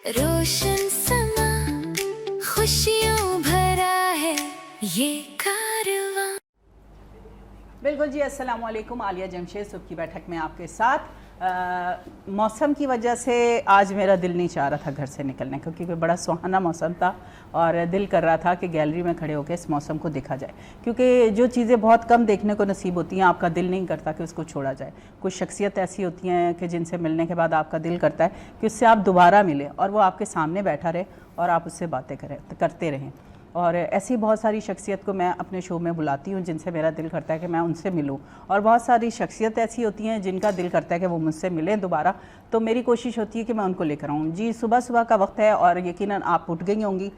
रोशन समा खुशियों भरा है ये कारवां। बिल्कुल जी, अस्सलाम वालेकुम। आलिया जमशेद सुबह की बैठक में आपके साथ। मौसम की वजह से आज मेरा दिल नहीं चाह रहा था घर से निकलने का, क्योंकि बड़ा सुहाना मौसम था और दिल कर रहा था कि गैलरी में खड़े होकर इस मौसम को देखा जाए, क्योंकि जो चीज़ें बहुत कम देखने को नसीब होती हैं आपका दिल नहीं करता कि उसको छोड़ा जाए। कुछ शख्सियत ऐसी होती हैं कि जिनसे मिलने के बाद आपका दिल करता है कि उससे आप दोबारा मिलें और वो आपके सामने बैठा रहे और आप उससे बातें करते रहें। और ऐसी बहुत सारी शख्सियत को मैं अपने शो में बुलाती हूँ जिनसे मेरा दिल करता है कि मैं उनसे मिलूँ, और बहुत सारी शख्सियत ऐसी होती हैं जिनका दिल करता है कि वो मुझसे मिलें दोबारा। तो मेरी कोशिश होती है कि मैं उनको लेकर आऊँ। जी, सुबह सुबह का वक्त है और यकीनन आप उठ गई होंगी।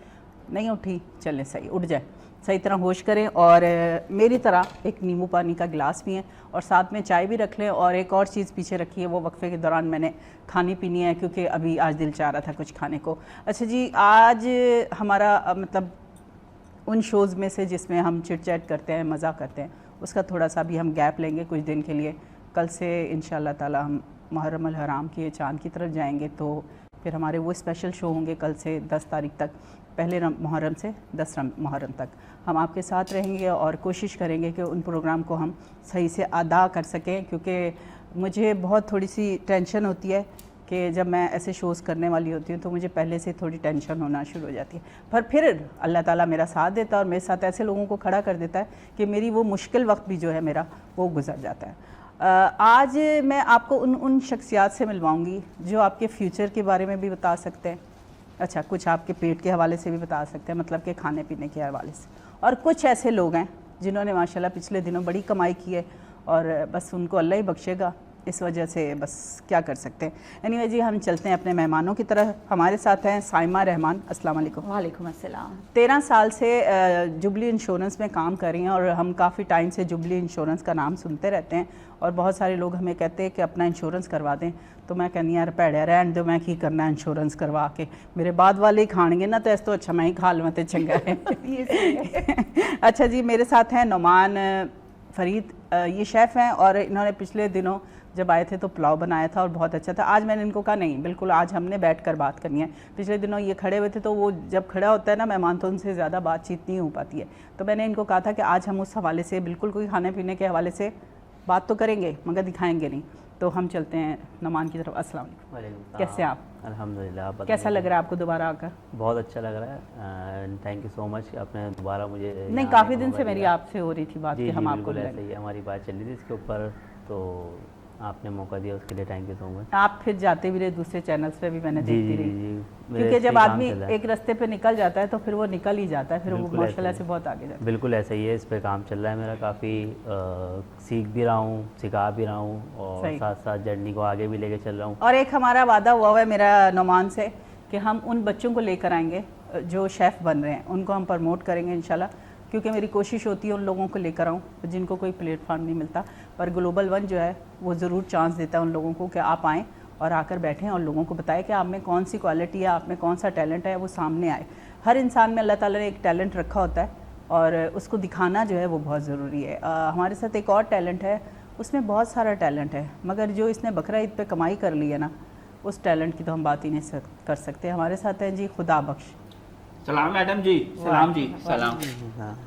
नहीं उठी? चलें, सही, उठ जाए, सही तरह होश करें और मेरी तरह एक नींबू पानी का गिलास पिएँ और साथ में चाय भी रख लें। और एक और चीज़ पीछे रखी है, वो वक्फे के दौरान मैंने खानी पीनी है, क्योंकि अभी आज दिल चाह रहा था कुछ खाने को। अच्छा जी, आज हमारा मतलब उन शोज़ में से जिसमें हम चिट चैट करते हैं, मज़ा करते हैं, उसका थोड़ा सा भी हम गैप लेंगे कुछ दिन के लिए। कल से इंशाअल्लाह ताला हम मुहर्रम अल हराम के चाँद की तरफ जाएंगे, तो फिर हमारे वो स्पेशल शो होंगे कल से 10 तारीख तक, पहले मुहर्रम से 10 मुहर्रम तक हम आपके साथ रहेंगे और कोशिश करेंगे कि उन प्रोग्राम को हम सही से अदा कर सकें। क्योंकि मुझे बहुत थोड़ी सी टेंशन होती है कि जब मैं ऐसे शोज़ करने वाली होती हूँ तो मुझे पहले से थोड़ी टेंशन होना शुरू हो जाती है, पर फिर अल्लाह ताला मेरा साथ देता है और मेरे साथ ऐसे लोगों को खड़ा कर देता है कि मेरी वो मुश्किल वक्त भी जो है मेरा वो गुजर जाता है। आज मैं आपको उन शख्सियात से मिलवाऊँगी जो आपके फ्यूचर के बारे में भी बता सकते हैं। अच्छा, कुछ आपके पेट के हवाले से भी बता सकते हैं, मतलब कि खाने पीने के हवाले से। और कुछ ऐसे लोग हैं जिन्होंने माशाल्लाह पिछले दिनों बड़ी कमाई की है और बस उनको अल्लाह ही बख्शेगा, इस वजह से बस क्या कर सकते हैं। एनीवे जी, हम चलते हैं अपने मेहमानों की तरह। हमारे साथ हैं साइमा रहमान। अस्सलाम वालेकुम। वालेकुम अस्सलाम। 13 साल से जुबली इंश्योरेंस में काम कर रही हैं और हम काफ़ी टाइम से जुबली इंश्योरेंस का नाम सुनते रहते हैं और बहुत सारे लोग हमें कहते हैं कि अपना इंश्योरेंस करवा दें। तो मैं कहनी यार भैड़ा रहन दो, मैं की करना इंश्योरेंस करवा के, मेरे बाद वाले ही खाएंगे ना, तो इस तो अच्छा मैं ही खा लूँ तो चंगा है। अच्छा जी, मेरे साथ हैं नुमान फरीद। ये शेफ़ हैं और इन्होंने पिछले दिनों जब आए थे तो पुलाव बनाया था और बहुत अच्छा था। आज मैंने इनको कहा नहीं, बिल्कुल आज हमने बैठकर बात करनी है। पिछले दिनों ये खड़े हुए थे, तो वो जब खड़ा होता है ना मेहमान, तो उनसे ज़्यादा बातचीत नहीं हो पाती है। तो मैंने इनको कहा था कि आज हम उस हवाले से बिल्कुल कोई खाने पीने के हवाले से बात तो करेंगे मगर दिखाएंगे नहीं। तो हम चलते हैं नुमान की तरफ। अस्सलाम वालेकुम। कैसे आप? अल्हम्दुलिल्लाह। आप कैसा लग रहा है आपको दोबारा आकर? बहुत अच्छा लग रहा है। थैंक यू सो मच, आपने दोबारा मुझे नहीं, काफ़ी दिन से मेरी आपसे हो रही थी बात कि हम आपको बिल्कुल ऐसे ही हमारी बात चल रही थी इसके ऊपर, तो आपने मौका दिया उसके लिए थैंक यू सो मच। आप फिर जाते भी रहे दूसरे चैनल्स पे भी, मैंने देखती रही, मेरे क्योंकि इस जब पे काम आदमी चल रहा है। एक रास्ते पे निकल जाता है तो फिर वो निकल ही जाता है, फिर वो बिल्कुल माशाल्लाह ऐसे से ही। बहुत आगे जाता है। बिल्कुल ऐसा ही है, इस पे काम चल रहा है मेरा। काफ़ी सीख भी रहा हूँ, सिखा भी रहा हूँ और सही। साथ साथ जर्नी को आगे भी लेके चल रहा हूँ। और एक हमारा वादा हुआ है मेरा नुमान से कि हम उन बच्चों को लेकर आएंगे जो शेफ़ बन रहे हैं, उनको हम प्रमोट करेंगे इंशाल्लाह, क्योंकि मेरी कोशिश होती है उन लोगों को लेकर आऊँ जिनको कोई प्लेटफॉर्म नहीं मिलता। पर ग्लोबल वन जो है वो ज़रूर चांस देता है उन लोगों को कि आप आएँ और आकर बैठें और लोगों को बताएं कि आप में कौन सी क्वालिटी है, आप में कौन सा टैलेंट है, वो सामने आए। हर इंसान में अल्लाह ताला ने एक टैलेंट रखा होता है और उसको दिखाना जो है वो बहुत ज़रूरी है। हमारे साथ एक और टैलेंट है, उसमें बहुत सारा टैलेंट है, मगर जो इसने बकरा ईद पे कमाई कर ली है ना, उस टैलेंट की तो हम बात ही नहीं कर सकते। हमारे साथ हैं जी खुदा बख्श। सलाम मैडम जी, सलाम जी, सलाम।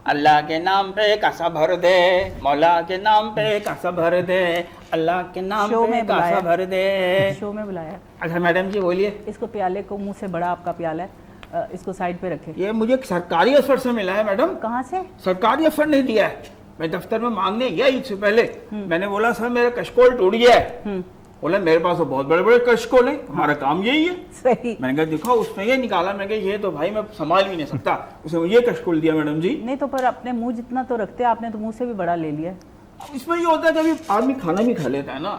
अल्लाह के नाम पे कासा भर दे, मौला के नाम पे कासा भर दे, अल्लाह के नाम शो पे में कासा बुलाया। भर दे। शो में बुलाया। अच्छा मैडम जी बोलिए। इसको प्याले को, मुंह से बड़ा आपका प्याला है, इसको साइड पे रखे। ये मुझे सरकारी अफसर से मिला है मैडम। कहाँ से? सरकारी अफसर नहीं दिया है, मैं दफ्तर में मांगने गया इससे पहले। मैंने बोला सर मेरा कशकोल टूट गया है। बोला मेरे पास तो बहुत बड़े बड़े कशकोल हैं, हमारा काम यही है। सही। मैंने कहा दिखाओ, उसने ये निकाला। मैंने कहा ये तो भाई मैं संभाल भी नहीं सकता। उसने ये कशकोल दिया मैडम जी। नहीं तो पर अपने मुंह जितना तो रखते हैं, आपने तो मुंह से भी बड़ा ले लिया। अब इसमें ये होता है कभी आदमी खाना भी खा लेता है ना,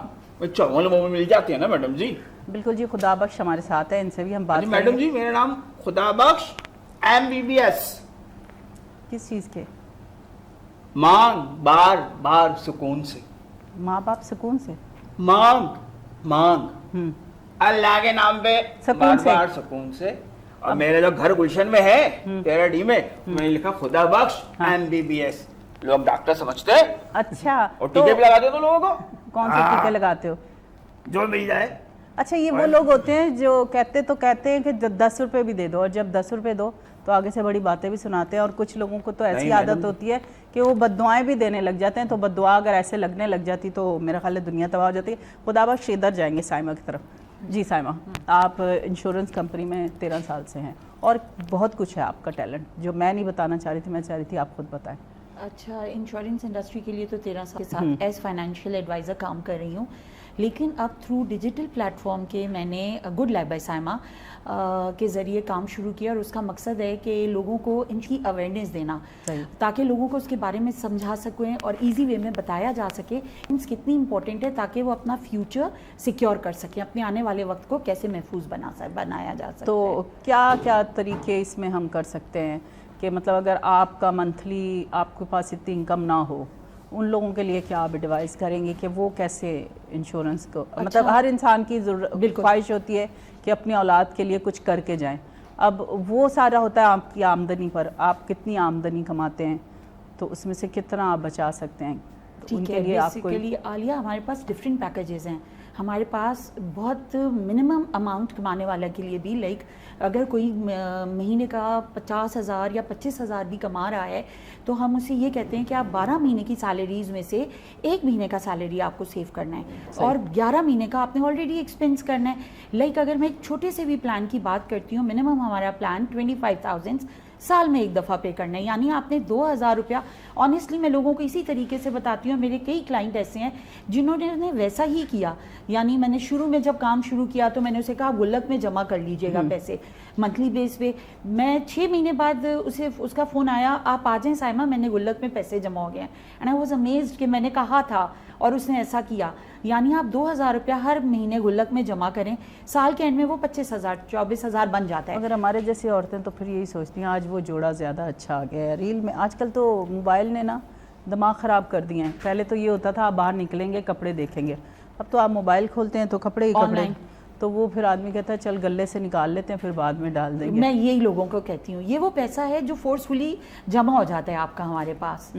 चावल वावल मिल जाते हैं ना मैडम जी। बिल्कुल जी, खुदा बख्श हमारे साथ है, इनसे भी हम बात मैडम करेंगे। जी मेरा नाम खुदा बख्श MBBS। किस चीज़ के? मांग बार बार सुकून से, माँ बाप सुकून से। मांग मांग अल्लाह के नाम पे सुकून बार से। बार सुकून से। और मेरे जो घर गुलशन में है 13D में, मैंने लिखा खुदा बख्श MBBS। लोग डॉक्टर समझते हैं अच्छा, और टीके भी लगाते हो तो लोगों को कौन से टीके लगाते हो? जो मिल जाए। अच्छा, ये वो लोग होते हैं जो कहते हैं कि 10 रुपए भी दे दो, और जब 10 रुपए दो तो आगे से बड़ी बातें भी सुनाते हैं। और कुछ लोगों को तो ऐसी नहीं, आदत मैडम। होती है कि वो बद्दुआएं भी देने लग जाते हैं। तो बद्दुआ अगर ऐसे लगने लग जाती तो मेरा ख्याल है दुनिया तबाह हो जाती है। खुदाबख्श इधर जाएंगे साइमा की तरफ। जी साइमा, आप इंश्योरेंस कंपनी में 13 साल से हैं और बहुत कुछ है आपका टैलेंट जो मैं नहीं बताना चाह रही थी, मैं चाह रही थी आप खुद बताएं। अच्छा, इंश्योरेंस इंडस्ट्री के लिए तो 13 साल के साथ एज फाइनेंशियल एडवाइज़र काम कर रही हूँ, लेकिन अब थ्रू डिजिटल प्लेटफॉर्म के मैंने गुड लाइफ बाय साइमा के ज़रिए काम शुरू किया। और उसका मकसद है कि लोगों को इनकी अवेयरनेस देना, ताकि लोगों को उसके बारे में समझा सकें और इजी वे में बताया जा सके इंस कितनी इंपॉर्टेंट है, ताकि वो अपना फ्यूचर सिक्योर कर सकें, अपने आने वाले वक्त को कैसे महफूज बनाया जा सके। तो क्या क्या तरीके इसमें हम कर सकते हैं कि मतलब अगर आपका मंथली आपके पास इतनी इनकम ना हो, उन लोगों के लिए क्या आप एडवाइस करेंगे कि वो कैसे इंश्योरेंस को मतलब हर इंसान की ख्वाहिश होती है कि अपनी औलाद के लिए कुछ करके जाएं। अब वो सारा होता है आपकी आमदनी पर, आप कितनी आमदनी कमाते हैं तो उसमें से कितना आप बचा सकते हैं। ठीक उनके है, लिए आपको बेसिकली आलिया हमारे पास डिफरेंट पैकेजेस हैं। हमारे पास बहुत मिनिमम अमाउंट कमाने वाले के लिए भी, लाइक अगर कोई महीने का 50,000 या 25,000 भी कमा रहा है तो हम उसे ये कहते हैं कि आप 12 महीने की सैलरीज में से 1 महीने का सैलरी आपको सेव करना है और 11 महीने का आपने ऑलरेडी एक्सपेंस करना है। लाइक अगर मैं एक छोटे से भी प्लान की बात करती हूँ, मिनिमम हमारा प्लान 25,000 साल में एक दफ़ा पे करना है, यानी आपने 2,000 रुपया। ऑनेस्टली मैं लोगों को इसी तरीके से बताती हूँ, मेरे कई क्लाइंट ऐसे हैं जिन्होंने वैसा ही किया। यानी मैंने शुरू में जब काम शुरू किया तो मैंने उसे कहा गुल्लक में जमा कर लीजिएगा पैसे मंथली बेस पे। मैं 6 महीने बाद उसका फ़ोन आया, आप आ जाएं साइमा, मैंने गुल्लक में पैसे जमा हो गए हैं। एंड आई वॉज अमेज्ड कि मैंने कहा था और उसने ऐसा किया। यानी आप 2,000 रुपया हर महीने गुल्लक में जमा करें, साल के एंड में वो 25,000 24,000 बन जाता है। अगर हमारे जैसी औरतें तो फिर यही सोचती हैं आज वो जोड़ा ज़्यादा अच्छा आ गया है। रील में आजकल तो मोबाइल ने ना दिमाग ख़राब कर दिए हैं। पहले तो ये होता था आप बाहर निकलेंगे कपड़े देखेंगे, अब तो आप मोबाइल खोलते हैं तो कपड़े ही कपड़े। Online। तो वो फिर आदमी कहता है चल गले से निकाल लेते हैं फिर बाद में डाल देंगे। मैं यही लोगों को कहती हूँ, ये वो पैसा है जो फोर्सफुली जमा हो जाता है आपका हमारे पास।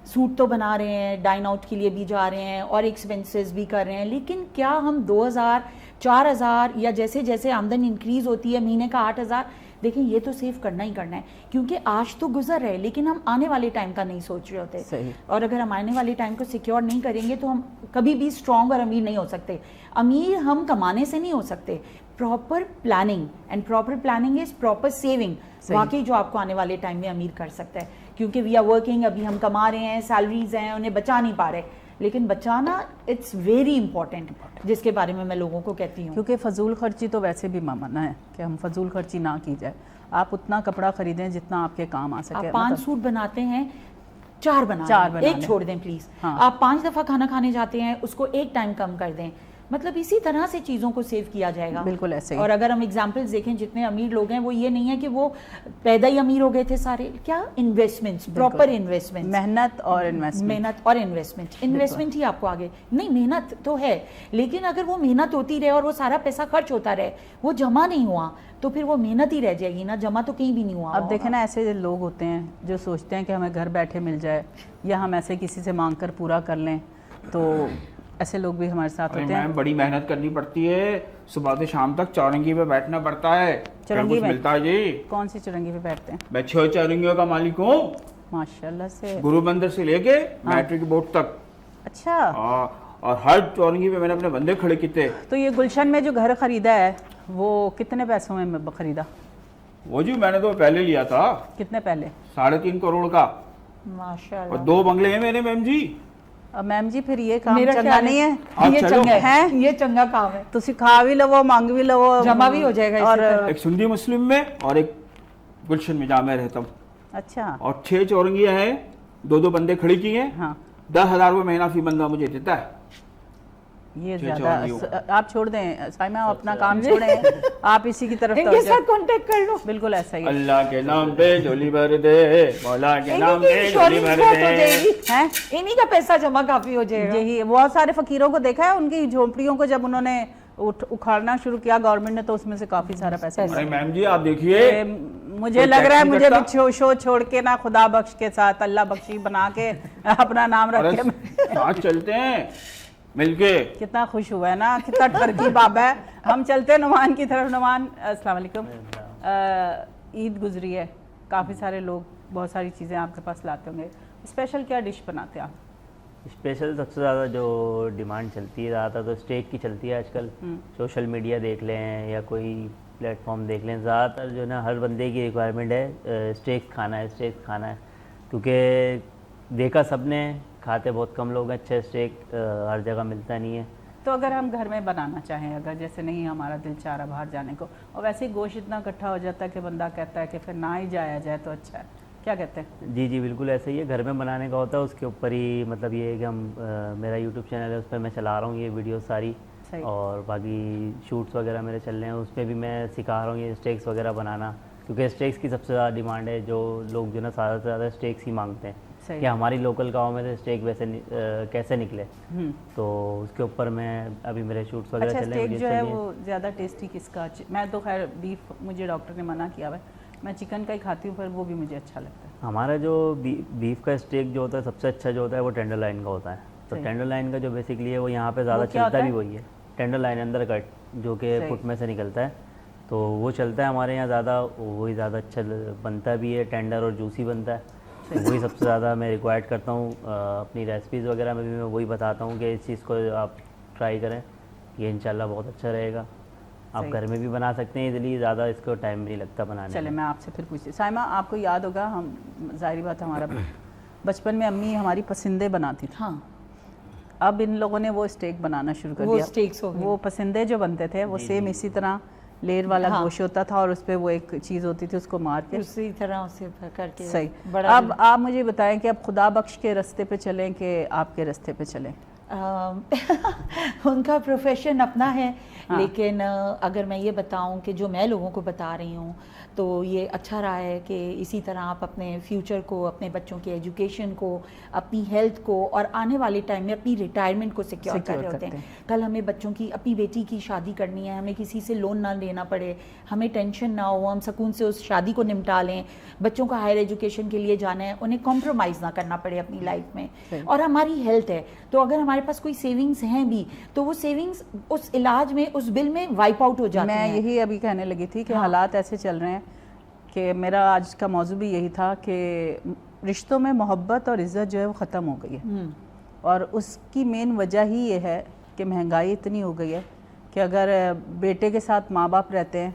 सूट तो बना रहे हैं, डाइन आउट के लिए भी जा रहे हैं और एक्सपेंसेस भी कर रहे हैं, लेकिन क्या हम 2,000 4,000 या जैसे जैसे आमदनी इंक्रीज होती है महीने का 8,000, देखें ये तो सेव करना ही करना है, क्योंकि आज तो गुजर रहे लेकिन हम आने वाले टाइम का नहीं सोच रहे होते। सही। और अगर हम आने वाले टाइम को सिक्योर नहीं करेंगे तो हम कभी भी स्ट्रॉन्ग और अमीर नहीं हो सकते। अमीर हम कमाने से नहीं हो सकते, proper planning, and proper planning is proper saving, वाकई जो आपको आने वाले टाइम में अमीर कर सकता है। क्योंकि वी आर वर्किंग, अभी हम कमा रहे हैं, सैलरीज हैं, उन्हें बचा नहीं पा रहे, लेकिन बचाना इट्स वेरी इंपॉर्टेंट, जिसके बारे में मैं लोगों को कहती हूँ। क्योंकि फजूल खर्ची तो वैसे भी मना है कि हम फजूल खर्ची ना की जाए। आप उतना कपड़ा खरीदें जितना आपके काम आ सके। आप 5 सूट बनाते हैं, 4 बना लें, एक छोड़ दें प्लीज। हाँ। आप 5 दफा खाना खाने जाते हैं, उसको एक टाइम कम कर दें। मतलब इसी तरह से चीज़ों को सेव किया जाएगा। बिल्कुल ऐसे ही। और अगर हम एग्जांपल्स देखें, जितने अमीर लोग हैं वो ये नहीं है कि वो पैदा ही अमीर हो गए थे सारे, क्या इन्वेस्टमेंट्स, प्रॉपर इन्वेस्टमेंट, मेहनत और इन्वेस्टमेंट। मेहनत और इन्वेस्टमेंट ही आपको आगे नहीं। मेहनत तो है, लेकिन अगर वो मेहनत होती रहे और वो सारा पैसा खर्च होता रहे, वो जमा नहीं हुआ, तो फिर वो मेहनत ही रह जाएगी ना, जमा तो कहीं भी नहीं हुआ। अब देखें ना, ऐसे लोग होते हैं जो सोचते हैं कि हमें घर बैठे मिल जाए या हम ऐसे किसी से मांग कर पूरा कर लें, तो ऐसे लोग भी हमारे साथ होते हैं। मैम बड़ी मेहनत करनी पड़ती है, सुबह से शाम तक चौरंगी पे बैठना पड़ता है, चौरंगी कुछ में? मिलता है जी। कौन सी चुरंगी पे बैठते हैं? मैं 6 चौरंगियों का मालिक हूँ, माशाल्लाह से। गुरु मंदिर से लेके मैट्रिक बोर्ड तक। अच्छा, और हर चौरंगी पे मैंने अपने बंदे खड़े किए। तो ये गुलशन में जो घर खरीदा है वो कितने पैसों में खरीदा? वो जी मैंने तो पहले लिया था कितने पहले? 3.5 करोड़ का, माशाल्लाह। और 2 बंगले हैं मेरे मैम जी। अब मैम जी फिर ये काम मेरा चंगा ख्याल नहीं है। आप ये चलो। चंगा हैं? है, ये चंगा काम है, तुसी खा भी लवो, मांग भी लवो, जमा भी हो जाएगा और इसी तरह। एक सुन्नी मुस्लिम में और एक गुलशन में जहाँ मैं रहता हूँ। अच्छा, और 6 चौरंगियाँ हैं, 2 बंदे खड़े किए हैं। हाँ 10,000 रुपये महीना फी बंदा मुझे देता है। ये 6 ज्यादा चौरंगियों। आप छोड़ दें साइमा, आप अपना काम छोड़ें, आप इसी की तरफ इनके तवज्जो। साथ कांटेक्ट कर लो। बिल्कुल ऐसा ही है। अल्लाह के नाम पे झोली भर दे, मौला के नाम इन्हीं पे की झोली इंश्योरेंस भर बहुत हो दे। जाएगी, हैं? इन्हीं का पैसा जमा काफी हो जाएगा। यही बहुत सारे फकीरों को देखा है, उनकी झोंपड़ियों को जब उन्होंने उखाड़ना शुरू किया गवर्नमेंट ने, तो उसमें से काफी सारा पैसा अरे मिला। मैम जी आप देखिए, मुझे कोई लग रहा है टैक्स मुझे नहीं भी शो छोड़ के ना खुदा बख्श के साथ अल्लाह बख्शी बना के अपना नाम रख अरे के साथ चलते हैं। मिलके। कितना खुश हुआ है ना, कितना टर्की बाबा है। हम चलते हैं नुमान की तरफ। नुमान अस्सलाम वालेकुम। ईद गुजरी है, काफ़ी सारे लोग बहुत सारी चीज़ें आपके पास लाते होंगे, स्पेशल क्या डिश बनाते हैं आप? स्पेशल सबसे ज़्यादा जो डिमांड चलती है ज़्यादातर तो स्टेक की चलती है आजकल। सोशल मीडिया देख लें या कोई प्लेटफॉर्म देख लें, ज़्यादातर जो ना हर बंदे की रिक्वायरमेंट है स्टेक खाना है, स्टेक खाना है। क्योंकि देखा सबने, खाते बहुत कम लोग हैं, अच्छे स्टेक हर जगह मिलता नहीं है। तो अगर हम घर में बनाना चाहें, अगर जैसे नहीं हमारा दिल चाह रहा बाहर जाने को, और वैसे ही गोश्त इतना इकट्ठा हो जाता है कि बंदा कहता है कि फिर ना ही जाया जाए तो अच्छा है, क्या कहते हैं? जी जी बिल्कुल ऐसे ही है, घर में बनाने का होता है। उसके ऊपर ही मतलब ये है कि मेरा यूट्यूब चैनल है, उस पर मैं चला रहा हूँ ये वीडियो सारी, सही। और बाकी शूट्स वगैरह मेरे चल रहे हैं, उस पर भी मैं सिखा रहा हूँ ये स्टेक्स वगैरह बनाना। क्योंकि स्टेक्स की सबसे ज़्यादा डिमांड है, जो लोग जो ना ज़्यादा से ज़्यादा स्टेक्स ही मांगते हैं सही। कि हमारी लोकल गांव में से स्टेक वैसे कैसे निकले। तो उसके ऊपर मैं अभी मेरे शूट्स वगैरह अच्छा, चल रहे हैं, स्टेक जो वीडियोस है चल रही हैं। वो ज़्यादा टेस्टी किसका? मैं तो खैर बीफ, मुझे डॉक्टर ने मना किया हुआ है, मैं चिकन का ही खाती हूँ, पर वो भी मुझे अच्छा लगता है। हमारा जो बीफ का स्टेक जो होता है सबसे अच्छा जो होता है वो टेंडर लाइन का होता है। तो सही। टेंडर लाइन का जो बेसिकली है वो यहाँ पे ज़्यादा वो क्या चलता होता भी है? वही है, टेंडर लाइन अंदर कट, जो कि सही। फुट में से निकलता है। तो वो चलता है हमारे यहाँ ज़्यादा, वही ज़्यादा अच्छा बनता भी है, टेंडर और जूसी बनता है। तो वही सबसे ज़्यादा मैं रिक्वायर्ड करता हूँ। अपनी रेसिपीज़ वगैरह में भी मैं वही बताता हूँ कि इस चीज़ को आप ट्राई करें, ये इंशाल्लाह बहुत अच्छा रहेगा। आप सही। घर में भी बना सकते हैं इजली, ज़्यादा इसको टाइम भी नहीं लगता बनाने चले में। मैं आपसे फिर पूछती, साइमा आपको याद होगा, हम ज़ाहिर बात हमारा बचपन में अम्मी हमारी पसंदे बनाती थी। हाँ, अब इन लोगों ने वो स्टेक बनाना शुरू कर वो दिया। स्टेक्स हो गए। वो पसंदे जो बनते थे वो जी, सेम जी। इसी तरह लेयर वाला हाँ। गोश्त होता था, और उस पर वो एक चीज़ होती थी, उसको मार के। उसी तरह उसे करके सही। बड़ा अब आप मुझे बताएं कि अब खुदा बख्श के रास्ते पे चलें कि आपके रास्ते पे चलें? उनका प्रोफेशन अपना है। हाँ। लेकिन अगर मैं ये बताऊं कि जो मैं लोगों को बता रही हूँ तो ये अच्छा रहा है कि इसी तरह आप अपने फ्यूचर को, अपने बच्चों की एजुकेशन को, अपनी हेल्थ को और आने वाले टाइम में अपनी रिटायरमेंट को सिक्योर कर रहे होते हैं। कल हमें बच्चों की, अपनी बेटी की शादी करनी है, हमें किसी से लोन ना लेना पड़े, हमें टेंशन ना हो, हम सुकून से उस शादी को निपटा लें, बच्चों को हायर एजुकेशन के लिए जाना है, उन्हें कॉम्प्रोमाइज़ ना करना पड़े अपनी लाइफ में। सही। और हमारी हेल्थ है, तो अगर हमारे पास कोई सेविंग्स हैं भी तो वो सेविंग्स उस इलाज में, उस बिल में वाइप आउट हो जाती मैं हैं। यही अभी कहने लगी थी कि हाँ। हालात ऐसे चल रहे हैं कि मेरा आज का मौजू भी यही था कि रिश्तों में मोहब्बत और इज़्ज़त जो है वो ख़त्म हो गई है। और उसकी मेन वजह ही ये है कि महंगाई इतनी हो गई है कि अगर बेटे के साथ माँ बाप रहते हैं,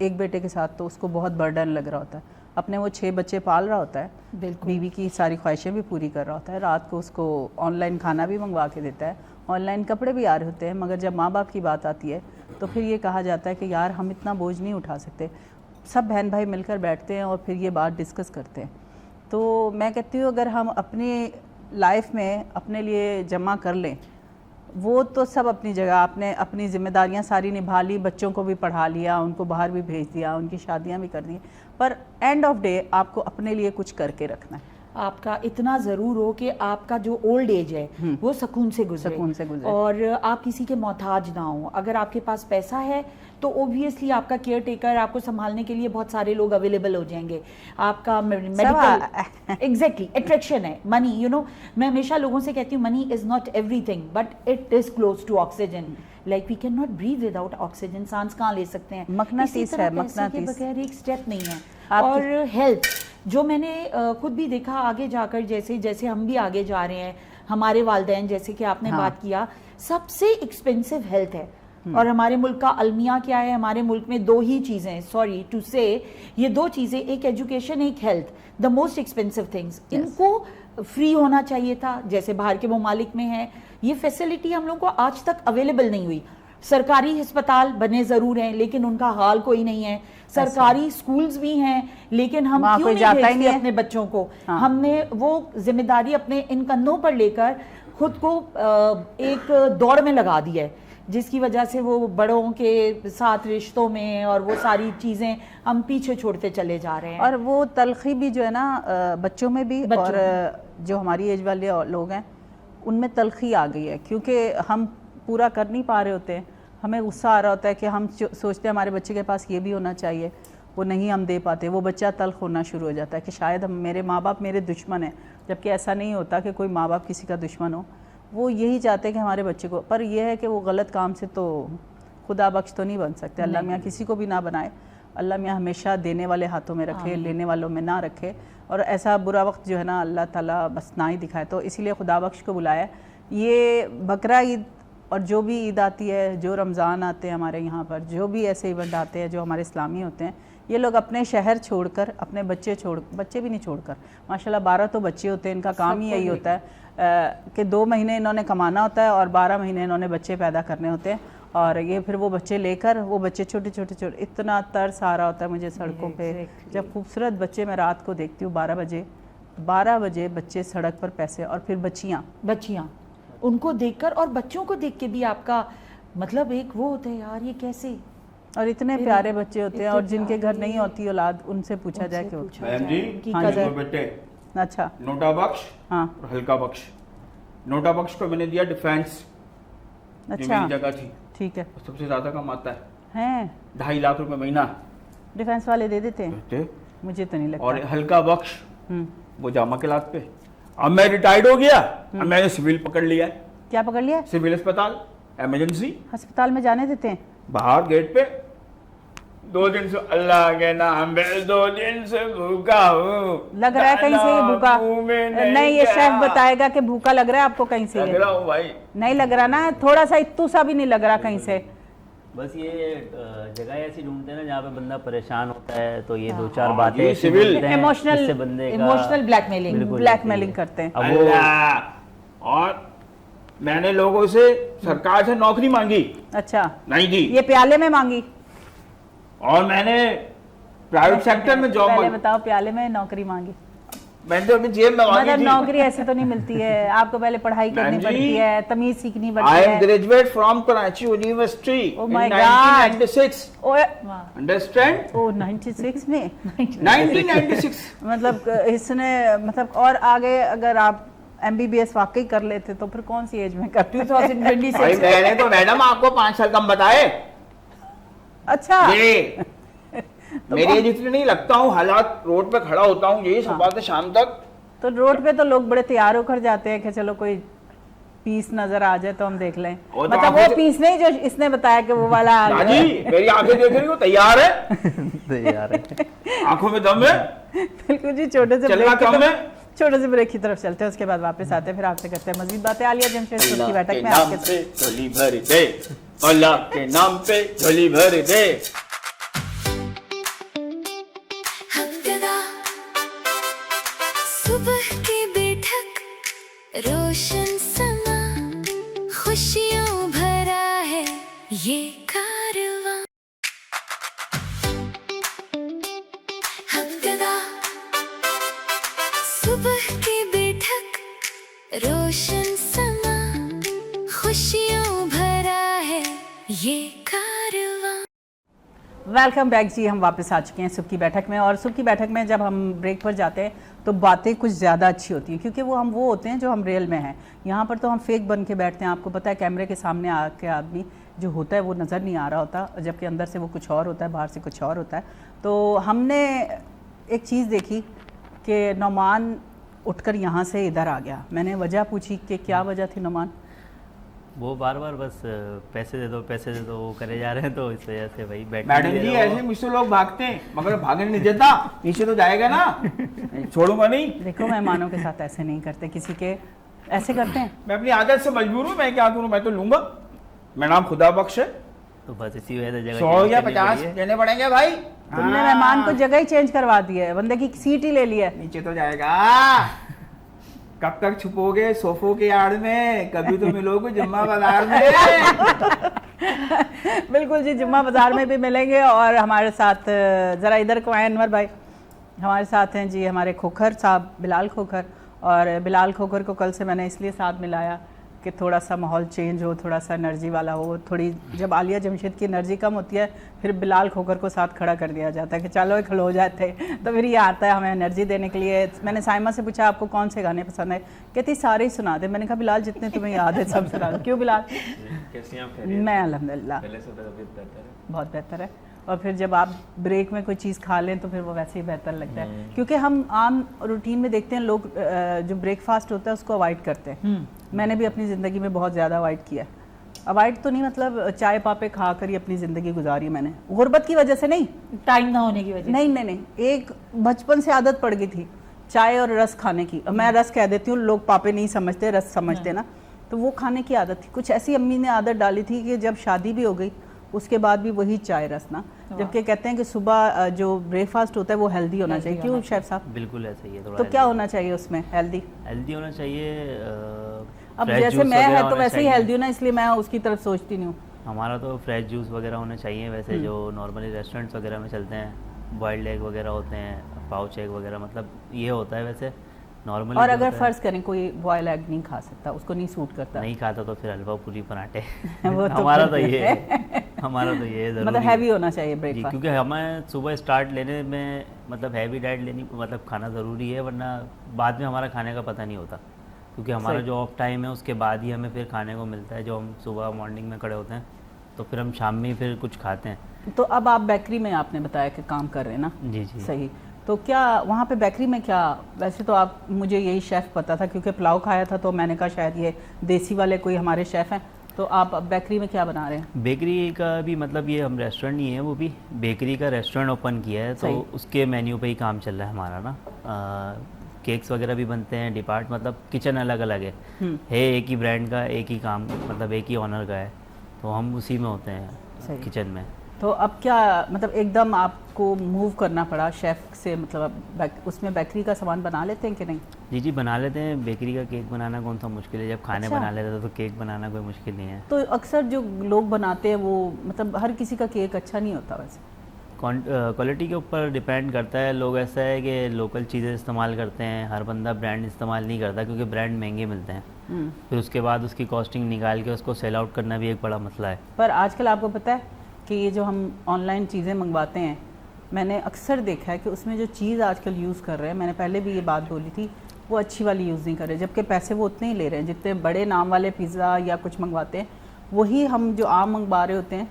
एक बेटे के साथ, तो उसको बहुत बर्डन लग रहा होता है। अपने वो 6 बच्चे पाल रहा होता है, बिल्कुल। बीवी की सारी ख्वाहिशें भी पूरी कर रहा होता है, रात को उसको ऑनलाइन खाना भी मंगवा के देता है, ऑनलाइन कपड़े भी आ रहे होते हैं। मगर जब माँ बाप की बात आती है तो फिर ये कहा जाता है कि यार हम इतना बोझ नहीं उठा सकते। सब बहन भाई मिलकर बैठते हैं और फिर ये बात डिस्कस करते हैं। तो मैं कहती हूँ अगर हम अपनी लाइफ में अपने लिए जमा कर लें, वो तो सब अपनी जगह, आपने अपनी जिम्मेदारियां सारी निभा ली, बच्चों को भी पढ़ा लिया, उनको बाहर भी भेज दिया, उनकी शादियां भी कर दी, पर एंड ऑफ डे आपको अपने लिए कुछ करके रखना है। आपका इतना ज़रूर हो कि आपका जो ओल्ड एज है वो सुकून से गुजरे, सुकून से गुजरे। और आप किसी के मोहताज ना हो। अगर आपके पास पैसा है तो ओब्वियसली आपका केयर टेकर, आपको संभालने के लिए बहुत सारे लोग अवेलेबल हो जाएंगे। आपका मेडिकल एग्जैक्टली अट्रैक्शन है मनी, यू नो। मैं हमेशा लोगों से कहती हूँ money is not everything but it is close to oxygen. Like we can not breathe without oxygen. सांस कहाँ ले सकते हैं? मकनातीस इसी तरह है, पैसे के मकनातीस। बगैर एक स्टेप नहीं है। आपकी- और हेल्थ, जो मैंने खुद भी देखा आगे जाकर, जैसे जैसे हम भी आगे जा रहे हैं, हमारे वालिदैन जैसे कि आपने हाँ। बात किया, सबसे एक्सपेंसिव हेल्थ है। और हमारे मुल्क का अलमिया क्या है? हमारे मुल्क में 2 ही चीज़ें, सॉरी टू से, ये 2 चीज़ें, एक एजुकेशन, एक health, the most expensive things. इनको फ्री होना चाहिए था जैसे बाहर के ममालिक में है। ये फैसिलिटी हम लोग को आज तक अवेलेबल नहीं हुई। सरकारी अस्पताल बने ज़रूर हैं लेकिन उनका हाल कोई नहीं है। सरकारी स्कूल्स भी हैं लेकिन हम वहाँ क्यों कोई नहीं जाता ही भेजते नहीं है। अपने बच्चों को? हाँ। हमने वो जिम्मेदारी अपने इन कंधों पर लेकर खुद को एक दौड़ में लगा दिया है, जिसकी वजह से वो बड़ों के साथ रिश्तों में और वो सारी चीज़ें हम पीछे छोड़ते चले जा रहे हैं। और वो तलखी भी जो है ना बच्चों में भी, बच्चों और जो हमारी एज वाले लोग हैं उनमें तलखी आ गई है, क्योंकि हम पूरा कर नहीं पा रहे होते हैं। हमें गुस्सा आ रहा होता है कि हम सोचते हैं हमारे बच्चे के पास ये भी होना चाहिए, वो नहीं हम दे पाते, वो बच्चा तल्ख होना शुरू हो जाता है कि शायद हम, मेरे माँ बाप मेरे दुश्मन हैं, जबकि ऐसा नहीं होता कि कोई माँ बाप किसी का दुश्मन हो। वो यही चाहते हैं कि हमारे बच्चे को, पर यह है कि वो गलत काम से तो खुदा बख्श तो नहीं बन सकते। अल्लाह मियाँ किसी को भी ना बनाए, अल्लाह मियाँ हमेशा देने वाले हाथों में रखे, लेने वालों में ना रखे, और ऐसा बुरा वक्त जो है ना अल्लाह ताला बस ना ही दिखाए। तो इसीलिए खुदा बख्श को बुलाया। ये बकरा ईद और जो भी ईद आती है, जो रमज़ान आते हैं हमारे यहाँ पर, जो भी ऐसे इवेंट आते हैं जो हमारे इस्लामी होते हैं, ये लोग अपने शहर छोड़कर, अपने बच्चे भी नहीं छोड़कर, माशाल्लाह 12 तो बच्चे होते हैं, इनका काम ही यही होता है कि 2 महीने इन्होंने कमाना होता है और 12 महीने इन्होंने बच्चे पैदा करने होते हैं, और ये फिर वो बच्चे लेकर, वो बच्चे छोटे, इतना तरस आ रहा होता है मुझे सड़कों पे जब खूबसूरत बच्चे मैं रात को देखती हूँ 12 बजे बच्चे सड़क पर पैसे, और फिर बच्चियाँ उनको देखकर और बच्चों को देख के भी आपका मतलब एक वो होता है यार, ये कैसे, और इतने प्यारे बच्चे होते हैं, और जिनके घर नहीं होती औलाद उनसे पूछा जाए कि मैम जी, हाँ जी। देखो बेटे, अच्छा नोटा बख्श हाँ और हल्का बख्श। नोटा बख्श को मैंने दिया डिफेंस, जो अच्छा मेरी जगह थी, ठीक है वो सबसे ज्यादा कमाता है, हैं 2.5 लाख रुपए महीना डिफेंस वाले दे देते हैं, बेटे। मुझे तो नहीं और लगता। हल्का बख्श वो जामा के लात पे। अब मैं रिटायर्ड हो गया, अब मैंने सिविल पकड़ लिया है, क्या पकड़ लिया? सिविल अस्पताल, इमरजेंसी, अस्पताल में जाने देते हैं? बाहर गेट पे 2 दिन से अल्लाह के नाम पे 2 दिन से भूखा हूँ। लग रहा है कहीं से ये भूखा नहीं, ये शेफ बताएगा कि भूखा लग रहा है आपको कहीं से। लग रहा हूँ भाई, नहीं लग रहा ना, थोड़ा सा इत्तू सा भी नहीं लग रहा कहीं से। बस ये जगह ऐसी ढूंढते हैं ना जहाँ पे बंदा परेशान होता है, तो ये 2-4 हाँ, बातें ये ऐसी सिविल बोलते हैं इमोशनल जिससे बंदे का इमोशनल ब्लैकमेलिंग बिल्कुल ब्लैकमेलिंग करते हैं। अब वो अल्लाह। और मैंने लोगों से, सरकार से नौकरी मांगी, अच्छा नहीं दी, ये प्याले में मांगी? और मैंने प्राइवेट सेक्टर में जॉब पहले मांगी, बताओ, प्याले में नौकरी मांगी? मैंने तो अपनी जेब में मांगी मतलब थी। नौकरी ऐसे तो नहीं मिलती है, आपको पहले पढ़ाई करनी मैम जी, पड़ती है, तमीज सीखनी आई पड़ती एम है। Graduate from Karachi university Oh in my 1996, ओए अंडरस्टैंड? ओ 96 में 1996। मतलब इसने मतलब, और आगे अगर आप MBBS वाकई कर लेते तो फिर कौन सी एज में करते? 2026 भाई मैंने तो मैडम आपको 5 साल कम बताए। अच्छा ये मेरी एज इतनी नहीं, लगता हूँ हालात, रोड पे खड़ा होता हूँ यही सुबह से शाम तक। तो रोड पे तो लोग बड़े तैयार होकर जाते हैं कि चलो कोई पीस नजर आ जाए तो हम देख लें, वो तो मतलब आंखों वो से- पीस नहीं जो इसने बताया कि वो वाला आ गया। जी मेरी आंखें देख रही हो, तैयार है, तैयार है। आंखों में दम है, बिल्कुल जी। छोटे से चलना ब्रेक की कम है। छोटे से ब्रेक की तरफ चलते हैं, उसके बाद वापस आते हैं, फिर आपसे करते हैं मजीद बातें। आलिया जमशेद की अल्लाह बैठक के में नाम आपके पे झोली भर दे, अल्लाह के नाम पे झोली भर दे। हमदगा सुबह की बैठक, रोशन समा, खुशियों भरा है ये कारवां। हमदगा सुबह की बैठक, रोशन समा, खुशियों भरा है ये कारवां। वेलकम बैक जी, हम वापस आ चुके हैं सुबह की बैठक में। और सुबह की बैठक में जब हम ब्रेक पर जाते हैं तो बातें कुछ ज़्यादा अच्छी होती हैं, क्योंकि वो होते हैं जो हम रियल में हैं। यहाँ पर तो हम फेक बन के बैठते हैं, आपको पता है कैमरे के सामने आके आदमी जो होता है वो नज़र नहीं आ रहा होता, जबकि अंदर से वो कुछ और होता है, बाहर से कुछ और होता है। तो हमने एक चीज़ देखी कि नौमान उठकर यहाँ से इधर आ गया। मैंने वजह पूछी कि क्या वजह थी नौमान? वो बार बार बस पैसे दे दो वो करे जा रहे हैं, तो इस वजह से भाई बैठ मैडम जी ऐसे मुझसे लोग भागते हैं, मगर भागने नहीं देता, नीचे तो जाएगा ना, छोड़ूंगा नहीं। देखो मेहमानों के साथ ऐसे नहीं करते, किसी के ऐसे करते हैं। मैं अपनी आदत से मजबूर हूँ, मैं क्या करूँ, मैं तो लूंगा। मेरा नाम खुदा बख्श है। तो बस इसी वजह से जगह 100 change या करनी 50 पड़ी है। देने पड़ेंगे भाई। तुमने हाँ। मेहमान को जगह ही चेंज करवा दी है, बंदे की सीट ही ले ली है। नीचे तो जाएगा। कब तक छुपोगे सोफों के आड़ में, कभी तो मिलोगे जुम्मा बाजार में। बिल्कुल जी, जुम्मा बाजार में भी मिलेंगे। और हमारे साथ ज़रा इधर को आए अनवर भाई, हमारे साथ हैं जी हमारे खोखर साहब, बिलाल खोखर। और बिलाल खोखर को कल से मैंने इसलिए साथ मिलाया कि थोड़ा सा माहौल चेंज हो, थोड़ा सा एनर्जी वाला हो। थोड़ी जब आलिया जमशेद की एनर्जी कम होती है फिर बिलाल खोखर को साथ खड़ा कर दिया जाता है कि चलो खड़ो जाते, तो फिर ये आता है हमें एनर्जी देने के लिए। मैंने साइमा से पूछा आपको कौन से गाने पसंद है, कहती सारे ही सुना दे। मैंने कहा बिलाल जितने तुम्हें याद है सब सुना दो। क्यों बिलाल? कैसी हैं आप? मैं अल्हम्दुलिल्लाह पहले से तबीयत बेहतर है? बहुत बेहतर है। और फिर जब आप ब्रेक में कोई चीज़ खा लें तो फिर वो वैसे ही बेहतर लगता है, क्योंकि हम आम रूटीन में देखते हैं लोग जो ब्रेकफास्ट होता है उसको अवॉइड करते हैं। मैंने भी अपनी ज़िंदगी में बहुत ज़्यादा अवॉइड किया है। अवॉइड तो नहीं, मतलब चाय पापे खा कर ही अपनी ज़िंदगी गुजारी मैंने, गुर्बत की वजह से नहीं, टाइम ना होने की वजह नहीं नहीं नहीं, एक बचपन से आदत पड़ गई थी चाय और रस खाने की। अब मैं रस कह देती हूँ, लोग पापे नहीं समझते, रस समझते ना, तो वो खाने की आदत थी। कुछ ऐसी अम्मी ने आदत डाली थी कि जब शादी भी हो गई उसके बाद भी वही चाय रस ना, जबकि कहते हैं कि सुबह जो ब्रेकफास्ट होता है वो हेल्दी होना चाहिए। क्यों शेफ साहब? बिल्कुल ऐसा ही है, थोड़ा तो क्या होना चाहिए उसमें हेल्दी? हेल्दी होना चाहिए। अब fresh जैसे juice मैं वगैरह है तो होना वैसे ही चाहिए। हेल्दी हूँ ना, इसलिए मैं उसकी तरफ सोचती नहीं हूँ। हमारा तो फ्रेश जूस वगैरह होना चाहिए। वैसे जो नॉर्मली रेस्टोरेंट्स वगैरह में चलते हैं, बॉइल्ड एग वगैरह होते हैं, पाउच एग वगैरह, मतलब ये होता है वैसे नॉर्मली। और अगर फर्ज करें कोई बॉयल एग नहीं खा सकता, उसको नहीं सूट करता, नहीं खाता तो फिर हलवा पूरी पराठे वो तो हमारा तो फिर ये है, हमारा तो ये है मतलब ज़रूरी हैवी है। होना चाहिए जी, ब्रेकफास्ट। क्योंकि हमें सुबह स्टार्ट लेने में मतलब हैवी डाइट लेनी, मतलब खाना ज़रूरी है, वरना बाद में हमारा खाने का पता नहीं होता। क्योंकि हमारा सही। जो ऑफ टाइम है उसके बाद ही हमें फिर खाने को मिलता है। जो हम सुबह मॉर्निंग में खड़े होते हैं तो फिर हम शाम में ही फिर कुछ खाते हैं। तो अब आप बेकरी में, आपने बताया कि काम कर रहे हैं ना? जी जी। सही। तो क्या वहाँ पे बेकरी में क्या, वैसे तो आप, मुझे यही शेफ़ पता था क्योंकि पुलाव खाया था, तो मैंने कहा शायद ये देसी वाले कोई हमारे शेफ़ हैं। तो आप अब बेकरी में क्या बना रहे हैं? बेकरी का भी मतलब ये हम रेस्टोरेंट नहीं है, वो भी बेकरी का रेस्टोरेंट ओपन किया है, सही। तो उसके मेन्यू पे ही काम चल रहा है हमारा ना। केक्स वगैरह भी बनते हैं, डिपार्ट मतलब किचन अलग अलग है एक ही ब्रांड का, एक ही काम, मतलब एक ही ऑनर का है, तो हम उसी में होते सही। हैं किचन में। तो अब क्या, मतलब एकदम आपको मूव करना पड़ा शेफ़ से, मतलब अब उसमें बेकरी का सामान बना लेते हैं कि नहीं? जी जी, बना लेते हैं। बेकरी का केक बनाना कौन सा मुश्किल है, जब खाने अच्छा। बना लेते हैं तो केक बनाना कोई मुश्किल नहीं है। तो अक्सर जो लोग बनाते हैं वो, मतलब हर किसी का केक अच्छा नहीं होता वैसे। क्वालिटी के ऊपर डिपेंड करता है। लोग ऐसा है कि लोकल चीज़ें इस्तेमाल करते हैं, हर बंदा ब्रांड इस्तेमाल नहीं करता, क्योंकि ब्रांड महंगे मिलते हैं। फिर उसके बाद उसकी कॉस्टिंग निकाल के उसको सेल आउट करना भी एक बड़ा मसला है। पर आजकल आपको पता है कि ये जो हम ऑनलाइन चीज़ें मंगवाते हैं, मैंने अक्सर देखा है कि उसमें जो चीज़ आजकल यूज़ कर रहे हैं, मैंने पहले भी ये बात बोली थी, वो अच्छी वाली यूज़ नहीं कर रहे, जबकि पैसे वो उतने ही ले रहे हैं जितने बड़े नाम वाले पिज़्ज़ा या कुछ मंगवाते हैं। वही हम जो आम मंगवा रहे होते हैं,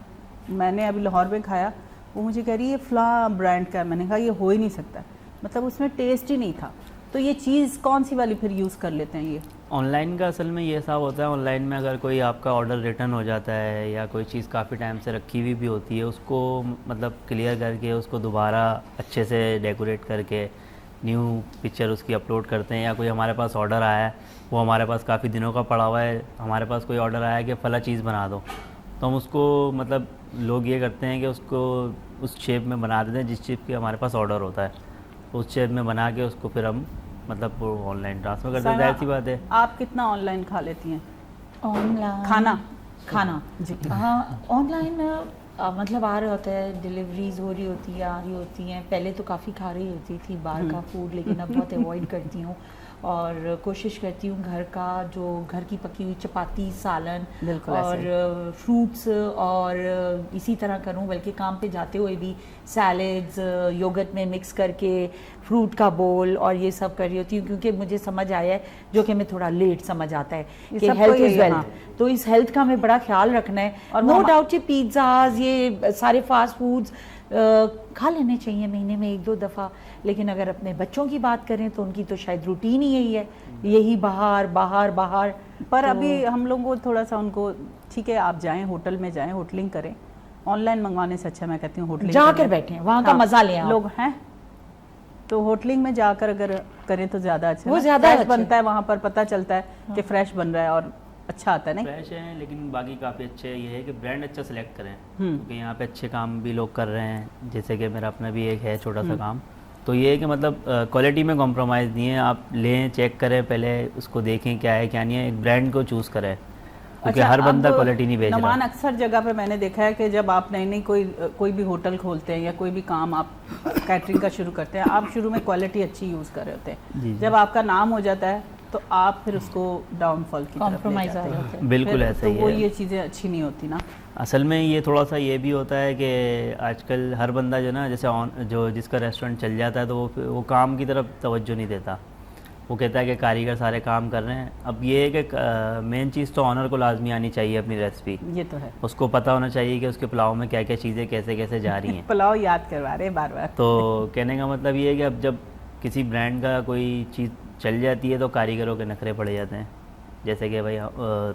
मैंने अभी लाहौर में खाया, वो मुझे कह रही है फ़लाँ ब्रांड का है। मैंने कहा ये हो ही नहीं सकता, मतलब उसमें टेस्ट ही नहीं था। तो ये चीज़ कौन सी वाली फिर यूज़ कर लेते हैं ये? ऑनलाइन का असल में ये सब होता है। ऑनलाइन में अगर कोई आपका ऑर्डर रिटर्न हो जाता है या कोई चीज़ काफ़ी टाइम से रखी हुई भी होती है, उसको मतलब क्लियर करके उसको दोबारा अच्छे से डेकोरेट करके न्यू पिक्चर उसकी अपलोड करते हैं। या कोई हमारे पास ऑर्डर आया है, वो हमारे पास काफ़ी दिनों का पड़ा हुआ है, हमारे पास कोई ऑर्डर आया है कि फ़ला चीज़ बना दो, तो हम उसको मतलब लोग ये करते हैं कि उसको उस शेप में बना देते हैं जिस शेप की हमारे पास ऑर्डर होता है, उस शेप में बना के उसको फिर हम मतलब वो ऑनलाइन ट्रांसफ़र कर देते हैं। जाहिर सी बात है। आप कितना ऑनलाइन खा लेती हैं ऑनलाइन खाना जी? हाँ, ऑनलाइन मतलब आ रहा होता है, डिलीवरीज हो रही होती है, आ रही होती हैं। पहले तो काफ़ी खा रही होती थी बाहर का फूड, लेकिन अब बहुत अवॉइड करती हूँ और कोशिश करती हूँ घर का, जो घर की पकी हुई चपाती, सालन बिल्कुल और फ्रूट्स, और इसी तरह करूँ। बल्कि काम पे जाते हुए भी सैलेड्स योगर्ट में मिक्स करके फ्रूट का बोल और ये सब कर रही होती हूँ, क्योंकि मुझे समझ आया है, जो कि हमें थोड़ा लेट समझ आता है कि सबको हेल्थ यही इज़ है, वेल्थ। हाँ। तो इस हेल्थ का हमें बड़ा ख्याल रखना है। और नो वो डाउट ये पिज़्ज़ाज, ये सारे फास्ट फूड्स खा लेने चाहिए महीने में 1-2 दफ़ा, लेकिन अगर अपने बच्चों की बात करें तो उनकी तो शायद रूटीन ही यही है, यही बाहर बाहर बाहर। पर तो अभी हम लोगों को थोड़ा सा उनको, ठीक है आप जाएं होटल में जाएं, होटलिंग करें, ऑनलाइन मंगवाने से अच्छा मैं कहती हूँ होटलिंग जाकर बैठें, वहाँ का मजा लें आप। लोग हैं तो होटलिंग में जाकर अगर करें तो ज़्यादा अच्छा वो ना? ज़्यादा फ्रेश अच्छा बनता है, वहाँ पर पता चलता है कि फ्रेश बन रहा है और अच्छा आता है। नहीं फ्रेश हैं, लेकिन बाकी काफ़ी अच्छे ये है कि ब्रांड अच्छा सेलेक्ट करें, क्योंकि यहाँ पे अच्छे काम भी लोग कर रहे हैं। जैसे कि मेरा अपना भी एक है छोटा सा काम, तो ये है कि मतलब क्वालिटी में कॉम्प्रोमाइज़ नहीं है। आप लें, चेक करें, पहले उसको देखें क्या है क्या नहीं है, एक ब्रांड को चूज़ करें, क्योंकि हर बंदा अब क्वालिटी नहीं बेच नमान रहा। अक्सर जगह पे मैंने देखा है कि जब आप नई नई कोई भी होटल खोलते हैं या कोई भी काम आप कैटरिंग का शुरू करते हैं, आप शुरू में क्वालिटी अच्छी यूज़ कर रहे होते हैं। जब आपका नाम हो जाता है तो आप फिर उसको डाउनफॉल की तरफ ले कॉम्प्रोमाइज़ आ जाते हैं। जाते हैं। बिल्कुल फिर ऐसा तो ही वो है। ये चीज़ें अच्छी नहीं होती ना। असल में ये थोड़ा सा ये भी होता है कि आजकल हर बंदा जो ना, जैसे जो जिसका रेस्टोरेंट चल जाता है तो वो काम की तरफ तवज्जो नहीं देता। वो कहता है कि कारीगर सारे काम कर रहे हैं। अब ये है कि मेन चीज़ तो ऑनर को लाजमी आनी चाहिए अपनी रेसिपी, ये तो है। उसको पता होना चाहिए कि उसके पुलाव में क्या क्या चीज़ें कैसे कैसे जा रही हैं। पुलाव याद करवा रहे हैं बार बार। तो कहने का मतलब ये है कि अब जब किसी ब्रांड का कोई चीज़ चल जाती है तो कारीगरों के नखरे पड़ जाते हैं। जैसे कि भाई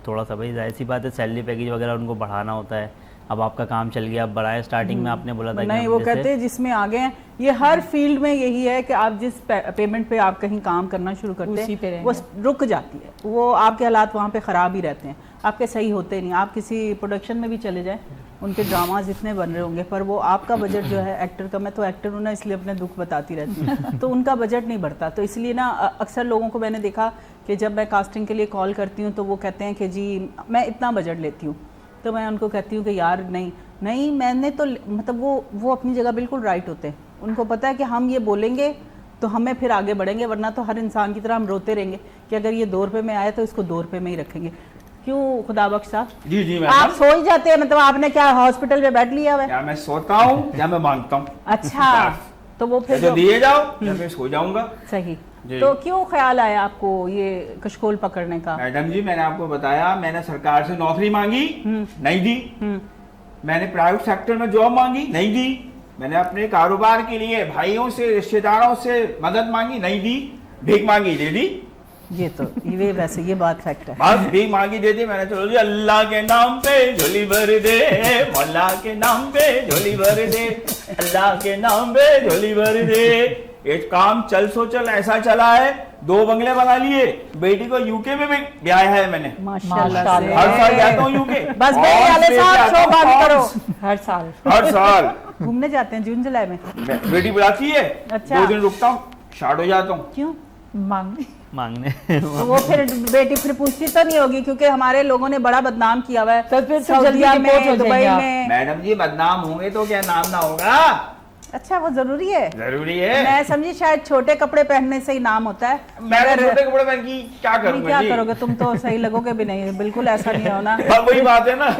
थोड़ा सा भाई जाहिर सी बात है सैलरी पैकेज वगैरह उनको बढ़ाना होता है। अब आपका काम चल गया, अब बढ़ाए। स्टार्टिंग में आपने बोला था कि नहीं, हम वो जैसे- कहते हैं जिसमें आगे हैं, ये हर फील्ड में यही है कि आप जिस पेमेंट पे आप कहीं काम करना शुरू करते उसी पे हैं रहेंगे। वो रुक जाती है, वो आपके हालात वहाँ पे ख़राब ही रहते हैं, आपके सही होते नहीं। आप किसी प्रोडक्शन में भी चले जाएं, उनके ड्रामाज इतने बन रहे होंगे, पर वो आपका बजट जो है, एक्टर का, मैं तो एक्टर हूँ ना इसलिए अपने दुख बताती रहती हूँ, तो उनका बजट नहीं बढ़ता। तो इसलिए ना अक्सर लोगों को मैंने देखा कि जब मैं कास्टिंग के लिए कॉल करती हूँ तो वो कहते हैं कि जी मैं इतना बजट लेती हूँ। तो मैं उनको कहती हूँ कि यार नहीं मैंने तो मतलब वो अपनी जगह बिल्कुल राइट होते हैं। उनको पता है कि हम ये बोलेंगे तो हमें फिर आगे बढ़ेंगे, वरना तो हर इंसान की तरह हम रोते रहेंगे कि अगर ये 2 रुपये में आया तो इसको 2 रुपये में ही रखेंगे। क्यों खुदा बख्श साहब? जी जी आप मैडम। सो ही जाते हैं, मतलब आपने क्या हॉस्पिटल में बैठ लिया हुआ है? क्या मैं सोता हूँ या मैं मांगता हूँ? अच्छा, तो वो या फिर तो दिए जाओ या मैं सो जाऊंगा। सही। जी। तो क्यों ख्याल आया आपको ये कशकोल पकड़ने का? मैडम जी, मैंने आपको बताया, मैंने सरकार से नौकरी मांगी, नहीं दी। मैंने प्राइवेट सेक्टर में जॉब मांगी, नहीं दी। मैंने अपने कारोबार के लिए भाइयों से, रिश्तेदारों से मदद मांगी, नहीं दी। भीख मांगी, दे दी। ये तो ये वैसे ये बात फैक्ट है। बस भीख मांगी, दे दी। मैंने चलो जी अल्लाह के नाम पे झोली भर दे, मौला के नाम पे झोली भर दे, अल्लाह के नाम पे झोली भर दे। ये काम चल सो चल ऐसा चला है, 2 बंगले बना लिए, बेटी को यूके में भी ब्याह है मैंने। माशाल्लाह से। हर साल जाता हूँ यूके। बस बेटी वाले साहब शो बंद करो। हर साल हर साल घूमने जाते हैं जून जुलाई में? बेटी बुलाती है, अच्छा। 2 दिन रुकता हूँ, शार्ट हो जाता हूँ। क्यों? मांगने तो वो फिर बेटी फिर पूछती तो नहीं होगी, क्योंकि हमारे लोगों ने बड़ा बदनाम किया हुआ है तो फिर तो सऊदीया जल्दी डिपोर्ट हो में, दुबई जाएंगे आप। में। मैडम जी, बदनाम होंगे तो क्या नाम ना होगा? अच्छा, वो जरूरी है? जरूरी है। मैं समझी शायद छोटे कपड़े पहनने से ही नाम होता है। मैं तो छोटे कपड़े पहन की क्या नहीं, करूंगा क्या जी? करोगे तुम, तो सही लगोगे भी नहीं, बिल्कुल ऐसा नहीं होना। हाँ, वही बात है ना।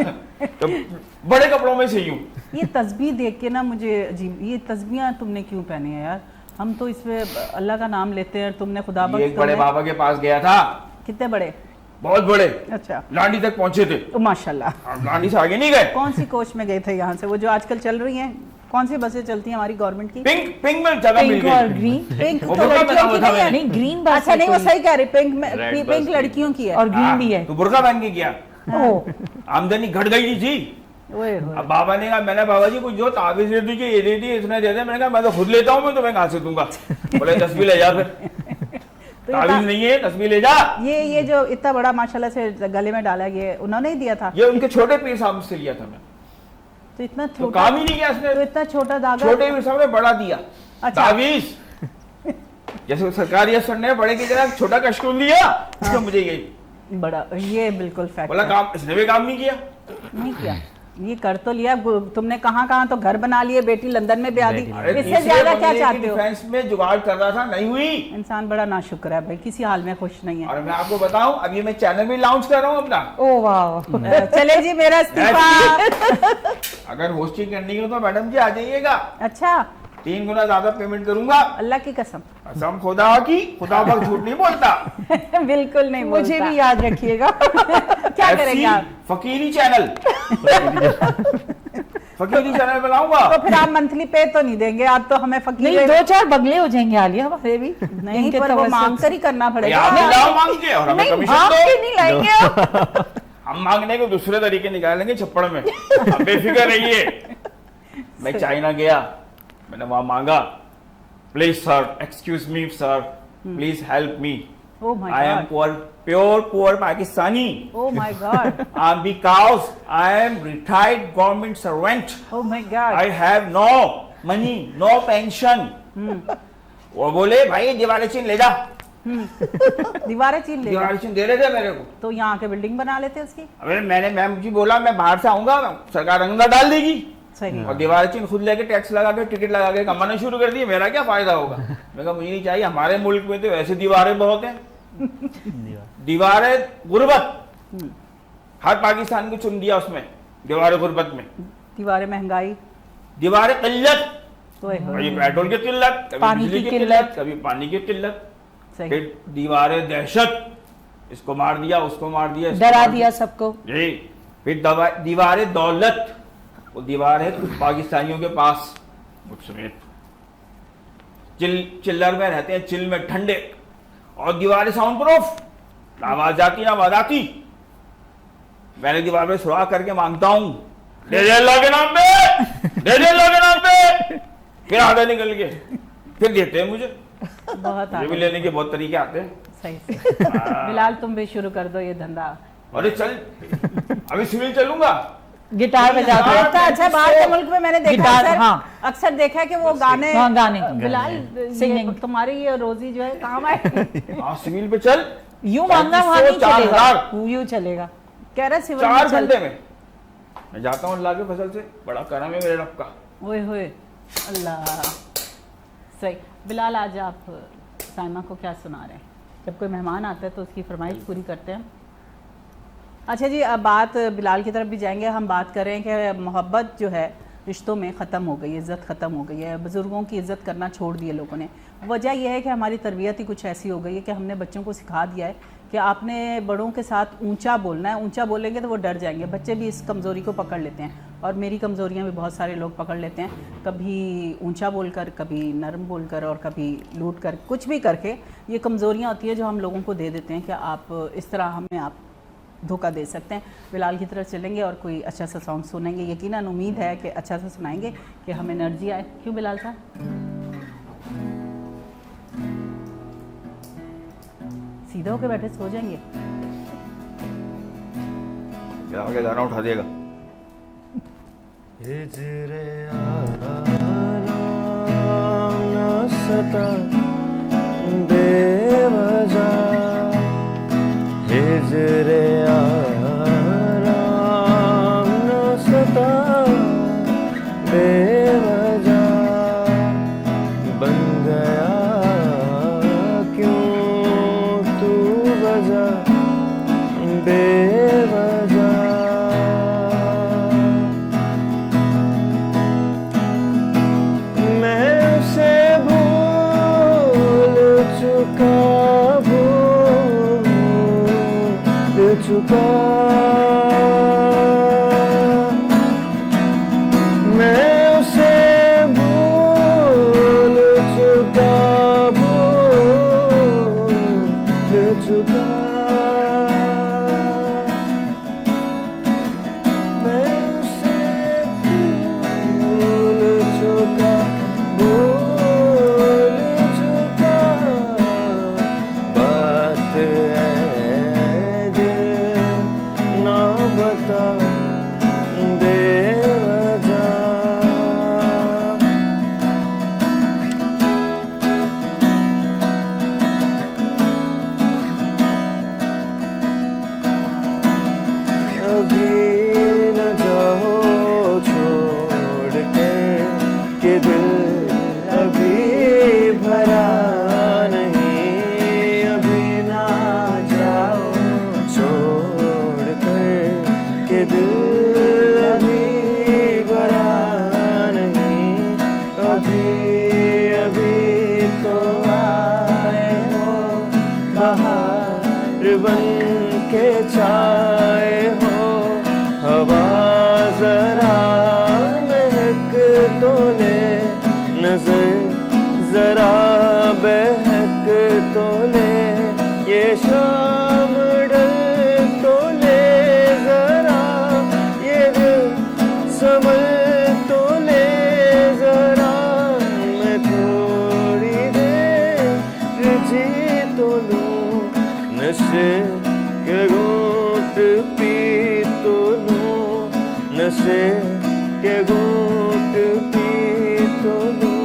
तो बड़े कपड़ों में सही हूँ। ये तस्बीह देख के ना मुझे अजीब, ये तस्बीहां तुमने क्यों पहनी है यार? हम तो इसमें अल्लाह का नाम लेते हैं, तुमने खुदा ये बख्श एक बड़े तुमने- बाबा के पास गया था, कितने बड़े? बहुत बड़े, अच्छा, लांडी तक पहुंचे थे। तो माशाल्लाह। अब लांडी से आगे नहीं गए। कौन सी कोच में गए थे यहाँ से? वो जो आजकल चल रही हैं, कौन सी बसें चलती हैं हमारी गवर्नमेंट की? पिंक में जगह मिल पिंक और गई। ग्रीन। पिंक वो तो बुर्का लड़कियों पहना की हुआ था नहीं है। मैंने। नहीं, ग्रीन बस अच्छा है नहीं, वो कोई। सही कह रही, पिंक में Red पिंक bus लड़कियों की है। और ग्रीन भी है। तो बुर्का पहन के गया, ओह, आमदनी घट गई थी। ओए होए। अब बाबा ने कहा, मैंने बाबा जी कुछ जो ताबीज दे दीजिए, ये दे दी, इसने दे दे। मैंने कहा मैं तो खुद लेता हूँ, मैं तुम्हें कहाँ से दूंगा? बोले 10 भी ले जा फिर। तो ताबीज नहीं है, 10 भी ले जा। ये जो इतना बड़ा माशाल्लाह से गले में डाला, ये उन्होंने ही दिया था? ये उनके छोटे पीर साहब से लिया था मैं, तो इतना तो छोटा, काम ही नहीं किया तो इसने। इतना छोटा धागा? छोटे पीर साहब ने बड़ा दिया अच्छा। ताबीज। जैसे सरकारी अफसर ने बड़े की जगह छोटा कशकोल दिया, तो मुझे ये बड़ा, ये बिल्कुल फैक्ट बोला है। काम, इसने भी काम नहीं किया। नहीं किया, ये कर तो लिया। तुमने कहाँ तो घर बना लिए, बेटी लंदन में ब्याह दी, बेटी अरे इससे तीसरे ज्यादा क्या बंगले की चाहते हो? डिफेंस में जुगाड़ कर रहा था, नहीं हुई। इंसान बड़ा नाशुक्र है भाई, किसी हाल में खुश नहीं है। और मैं आपको बताऊं, अभी मैं चैनल भी लॉन्च कर रहा हूं अपना। ओह वाह। चले जी, मेरा इस्तीफा। अगर होस्टिंग करनी हो तो मैडम जी आ जाइएगा, अच्छा, 3 गुना ज्यादा पेमेंट करूंगा। अल्लाह की कसम। कसम खुदा की, खुदा पर झूठ नहीं बोलता। बिल्कुल नहीं बोलता। मुझे भी याद रखिएगा। क्या करेंगे आप? फकीरी चैनल। फकीरी चैनल बनाऊंगा। तो फिर आप मंथली पे तो नहीं देंगे? आप तो हमें फकीर नहीं, 2-4 बंगले हो जाएंगे आलिया हमारे भी। नहीं, इनके पर वो तवज्जुह मांग से। कर ही करना भाई पड़ेगा। आप लाओ मांग के और हमें नहीं, कमीशन भाग के दो। नहीं लाएंगे आप। हम मांगने को दूसरे तरीके निकालेंगे छप्पड़ में, आप बेफिक्र रहिए। मैं चाइना गया, मैंने वहां मांगा, please sir, excuse me sir, please help me, Oh my I am God. Poor, pure Pakistani, Oh my God. because I am retired government servant, Oh my God. I have no money, no pension. वो बोले भाई दीवारें चीन ले जा। दीवारें चीन ले। दीवारें चीन दे रहे थे मेरे को। तो यहाँ के बिल्डिंग बना लेते उसकी। अरे मैंने मैम जी बोला मैं बाहर से आऊंगा, सरकार अंदर डाल देगी। सही। और दीवारें चीन खुद लेके टैक्स लगा के टिकट लगा के कमाना शुरू कर दिए, मेरा क्या फायदा होगा? मैं कहा मुझे नहीं चाहिए, हमारे मुल्क में तो ऐसे दीवारें बहुत हैं। दीवारें गुर्बत, हर पाकिस्तान को चुन दिया उसमें, दीवारें गुर्बत में। दीवारें महंगाई। दीवारें किल्लत, ओए होए। कभी पेट्रोल की किल्लत, कभी पानी बिजली की की किल्लत। किल्लत, कभी पानी की किल्लत। सही। फिर दीवारें दहशत, इसको मार दिया, उसको मार दिया, इसको डरा मार दिया सबको। जी। फिर दीवारें दौलत, वो दीवार है कुछ पाकिस्तानियों के पास, मुझ समेत चिल्लर में रहते हैं, चिल में ठंडे, और दीवारें साउंड प्रूफ, आवाज जाती ना आवाज आती, मैंने दीवार पे सुराख करके मांगता हूँ, दे दे अल्लाह के नाम पे, दे दे अल्लाह के नाम पे, फिर आधे निकल के फिर देते हैं मुझे। बहुत ये भी आगे। लेने के बहुत तरीके आते हैं। सही से बिलाल तुम भी शुरू कर दो ये धंधा। अरे चल, अभी सिविल चलूंगा। गिटार बजाते हैं। अच्छा अच्छा, बाहर के मुल्क में मैंने देखा गिटार, अक्सर, हाँ। अक्सर देखा है कि वो गाने, हाँ, गाने। बिलाल Singing। ये तुम्हारी ये रोजी जो है काम आए। हाँ सिविल पे चल, यूं मांगना वहां नहीं 4,000। चलेगा, यूं चलेगा। कह रहा सिविल 4 में चल। घंटे में मैं जाता हूँ अल्लाह के फसल से, बड़ा करम है मेरे रब का। ओए होए अल्लाह। सही। बिलाल आज आप साइमा को क्या सुना रहे हैं? जब कोई मेहमान आता है तो उसकी फरमाइश पूरी करते हैं। अच्छा जी, अब बात बिलाल की तरफ भी जाएंगे। हम बात कर रहे हैं कि मोहब्बत जो है रिश्तों में ख़त्म हो गई है, इज़्ज़त ख़त्म हो गई है, बुज़ुर्गों की इज़्ज़त करना छोड़ दिए लोगों ने। वजह यह है कि हमारी तरबियत ही कुछ ऐसी हो गई है कि हमने बच्चों को सिखा दिया है कि आपने बड़ों के साथ ऊंचा बोलना है, ऊंचा बोलेंगे तो वो डर जाएंगे। बच्चे भी इस कमज़ोरी को पकड़ लेते हैं और मेरी कमज़ोरियाँ भी बहुत सारे लोग पकड़ लेते हैं, कभी ऊंचा बोलकर, कभी नरम बोलकर और कभी लूट कर, कुछ भी करके। ये कमज़ोरियाँ होती है जो हम लोगों को दे देते हैं कि आप इस तरह हमें आप धोखा दे सकते हैं। बिलाल की तरफ चलेंगे और कोई अच्छा सा सॉन्ग सुनेंगे। यकीनन उम्मीद है कि अच्छा सा सुनाएंगे कि हमें एनर्जी आए। क्यों बिलाल साहब? सीधा होके बैठे सो जाएंगे। आगे गाना उठा देगा। हिजरे सता बेवजह, हिजरे आराम न सता बेवजह, बन गया क्यों तू वजह बेवजह। मैं उसे भूल चुका, भूल चुका, मैं उसे भूल चुका, भूल चुका, मैं उसे भूल चुका, भूल चुका। बात है दिल ना बता बेवजह। अभी न जाओ छोड़ के दिल अभी भरा नहीं, अभी ना जाओ छोड़ के दिल अभी भरा नहीं, अभी अभी तो आए हो बाहर बन के छाए हो। हवा जरा महक तो ले, नजर जरा बहक तो ले, ये शाम ढल तो ले जरा, ये दिल संभल तो ले जरा। मैं थोड़ी देर जी तो लूं, नशे के घूंट पी तो लूं, नशे के घूंट पी तो लूं।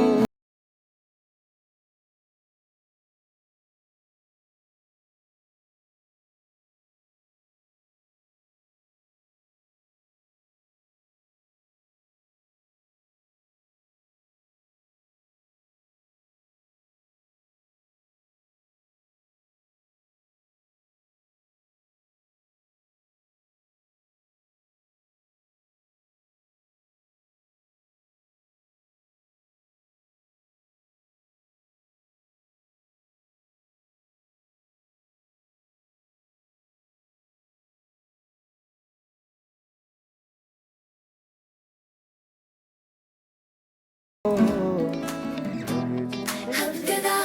हमदना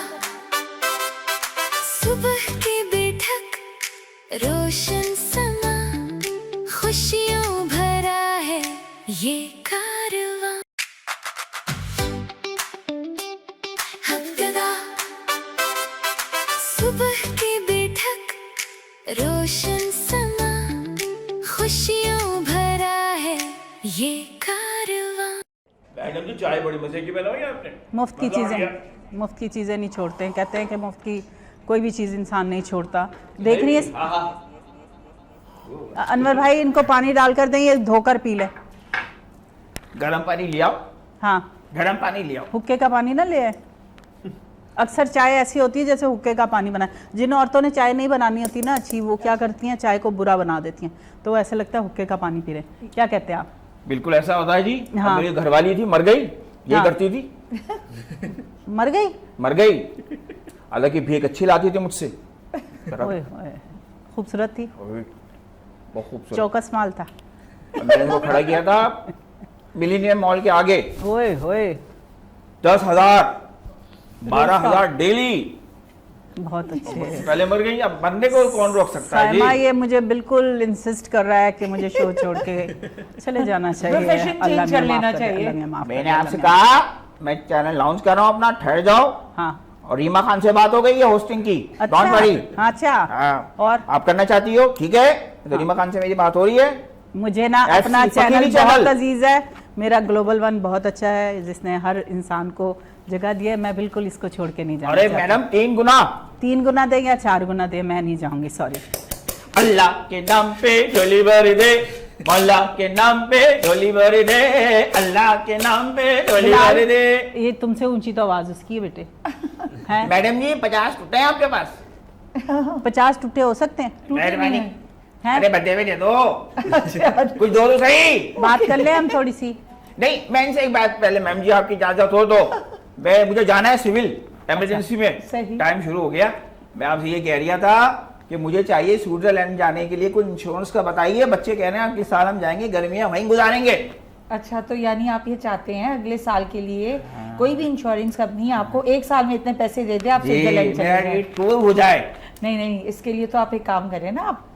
सुबह की बैठक रोशन समा खुशियों भरा है ये कारवां हफ्तेदा सुबह की बैठक रोशन समा खुशियों भरा है ये कारवां। मैडम जी चाय बड़ी मजे की बनाई आपने। मुफ्त की मजा आ गया। चीज़ें, मुफ्त की चीज़ें नहीं छोड़ते हैं। कहते हैं कि मुफ्त की कोई भी चीज़ इंसान नहीं छोड़ता। देख रही है हाँ, अनवर भाई, इनको पानी डालकर दें, ये धोकर पी ले। गरम पानी ले आओ, हाँ, गरम पानी ले आओ। हुक्के का पानी ना ले आए। अक्सर चाय ऐसी होती है जैसे हुक्के का पानी बना। जिन औरतों ने चाय नहीं बनानी होती ना अच्छी, वो क्या करती हैं, चाय को बुरा बना देती हैं, तो ऐसा लगता है हुक्के का पानी पी रहे। क्या कहते हैं आप? बिल्कुल ऐसा होता है जी। हाँ। अब मेरी घरवाली थी, मर गई, ये हाँ। करती थी, मर गई? मर गई। हालांकि भीख अच्छी लाती थी मुझसे। ओए ओए, खूबसूरत थी, बहुत खूबसूरत। चौकस माल था। मैंने वो खड़ा किया था मिलीनियम मॉल के आगे। ओए ओए, 10,000 12,000 डेली। बहुत अच्छे। पहले मर गई, अब मरने को कौन रोक सकता है साइमा जी। ये मुझे बिल्कुल इंसिस्ट कर रहा है कि मुझे शो छोड़ के चले जाना चाहिए। Profession change अल्लाह कर ने लेना माफ करे, चाहिए। अल्लाह ने माफ करे, मैंने अल्लाह आपसे ने कहा मैं चैनल लॉन्च कर रहा हूँ अपना, ठहर जाओ। हाँ, और रीमा खान से बात हो गई है होस्टिंग की। अच्छा, डोंट वरी। अच्छा। हाँ, और आप करना चाहती हो, ठीक है, तो रीमा खान से मेरी बात हो रही है। मुझे ना ऐसी अपना फकीरी चैनल चैनल। बहुत अजीज है। मेरा ग्लोबल वन बहुत अच्छा है, जिसने हर इंसान को जगह दी है। मैं बिल्कुल इसको छोड़ के नहीं जाना अरे चाहती। मैडम 3 गुना। 3 गुना दे या 4 गुना दे, मैं नहीं जाऊंगी, सॉरी। अल्लाह के नाम पे झोली भर दे, मौला के नाम पे झोली भर दे, अल्लाह के नाम पे झोली भर दे। ये तुमसे ऊंची तो आवाज उसकी है बेटे। हैं? मैडम जी 50 टूटे हैं आपके पास? 50 टूटे हो सकते हैं। मेहरबानी। हैं? अरे बदले में दे दो, कुछ दो तो सही। बात कर ले हम थोड़ी सी। नहीं, मैं इनसे एक बात, पहले मैम जी आपकी इजाजत हो तो मुझे जाना है सिविल इमरजेंसी में, सही। टाइम शुरू हो गया। मैं आपसे ये कह रहा था कि मुझे चाहिए स्विट्जरलैंड जाने के लिए कोई इंश्योरेंस का बताइए। बच्चे कह रहे हैं अगले साल हम जाएंगे, गर्मियां वहीं गुजारेंगे। अच्छा, तो यानी आप ये चाहते हैं अगले साल के लिए कोई भी इंश्योरेंस कंपनी आपको 1 साल में इतने पैसे दे दे, आप स्विट्जरलैंड चले मेरा जाएं। ये टूर हो जाए। नहीं नहीं, इसके लिए तो आप एक काम करें ना, आप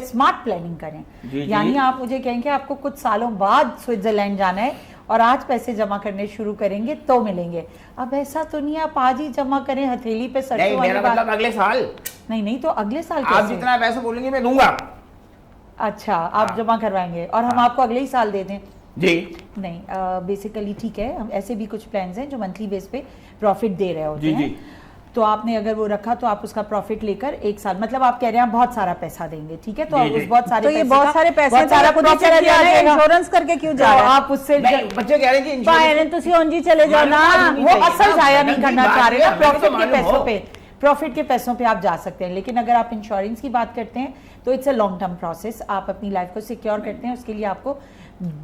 स्मार्ट प्लानिंग करें। जी, जी। यानी आप मुझे कहेंगे आपको कुछ सालों बाद स्विट्जरलैंड जाना है और आज पैसे जमा करने शुरू करेंगे तो मिलेंगे। अब ऐसा तो नहीं आप आज ही जमा करें हथेली पे सरसों नहीं, वाली मेरा बात। मतलब अगले साल। नहीं नहीं, तो अगले साल आप कैसे? जितना पैसा बोलेंगे मैं दूंगा। अच्छा, आप हाँ। जमा करवाएंगे और हम आपको अगले ही साल दे दें? जी नहीं, बेसिकली ठीक है, हम ऐसे भी कुछ प्लान्स हैं जो मंथली बेस पे प्रॉफिट दे रहे होते जी, हैं। जी। तो आपने अगर वो रखा तो आप उसका प्रॉफिट लेकर 1 साल, मतलब आप कह रहे हैं बहुत सारा पैसा देंगे, ठीक है, तो जी, आप उस जी। बहुत सारे तो ये पैसे बहुत का सारे पैसे बहुत सारा खुद ही profit चले किया जाना है, जाएगा। इंश्योरेंस करके क्यों तो जा रहे हैं? आप उससे नहीं, बच्चे कह रहे हैं जी बाहर तुसी ओंजी चले जाओ ना। मालूम वो चाहिए असल ना, जाया मैडम नहीं जी, करना बात चाह रहे ये ना, हमें तो प्रॉफिट के मालूम पैसों हो। पे, प्रॉफिट के पैसों पे आप जा सकते हैं। लेकिन अगर आप इंश्योरेंस की बात करते हैं तो it's a long term process. आप अपनी लाइफ को सिक्योर करते हैं, उसके लिए आपको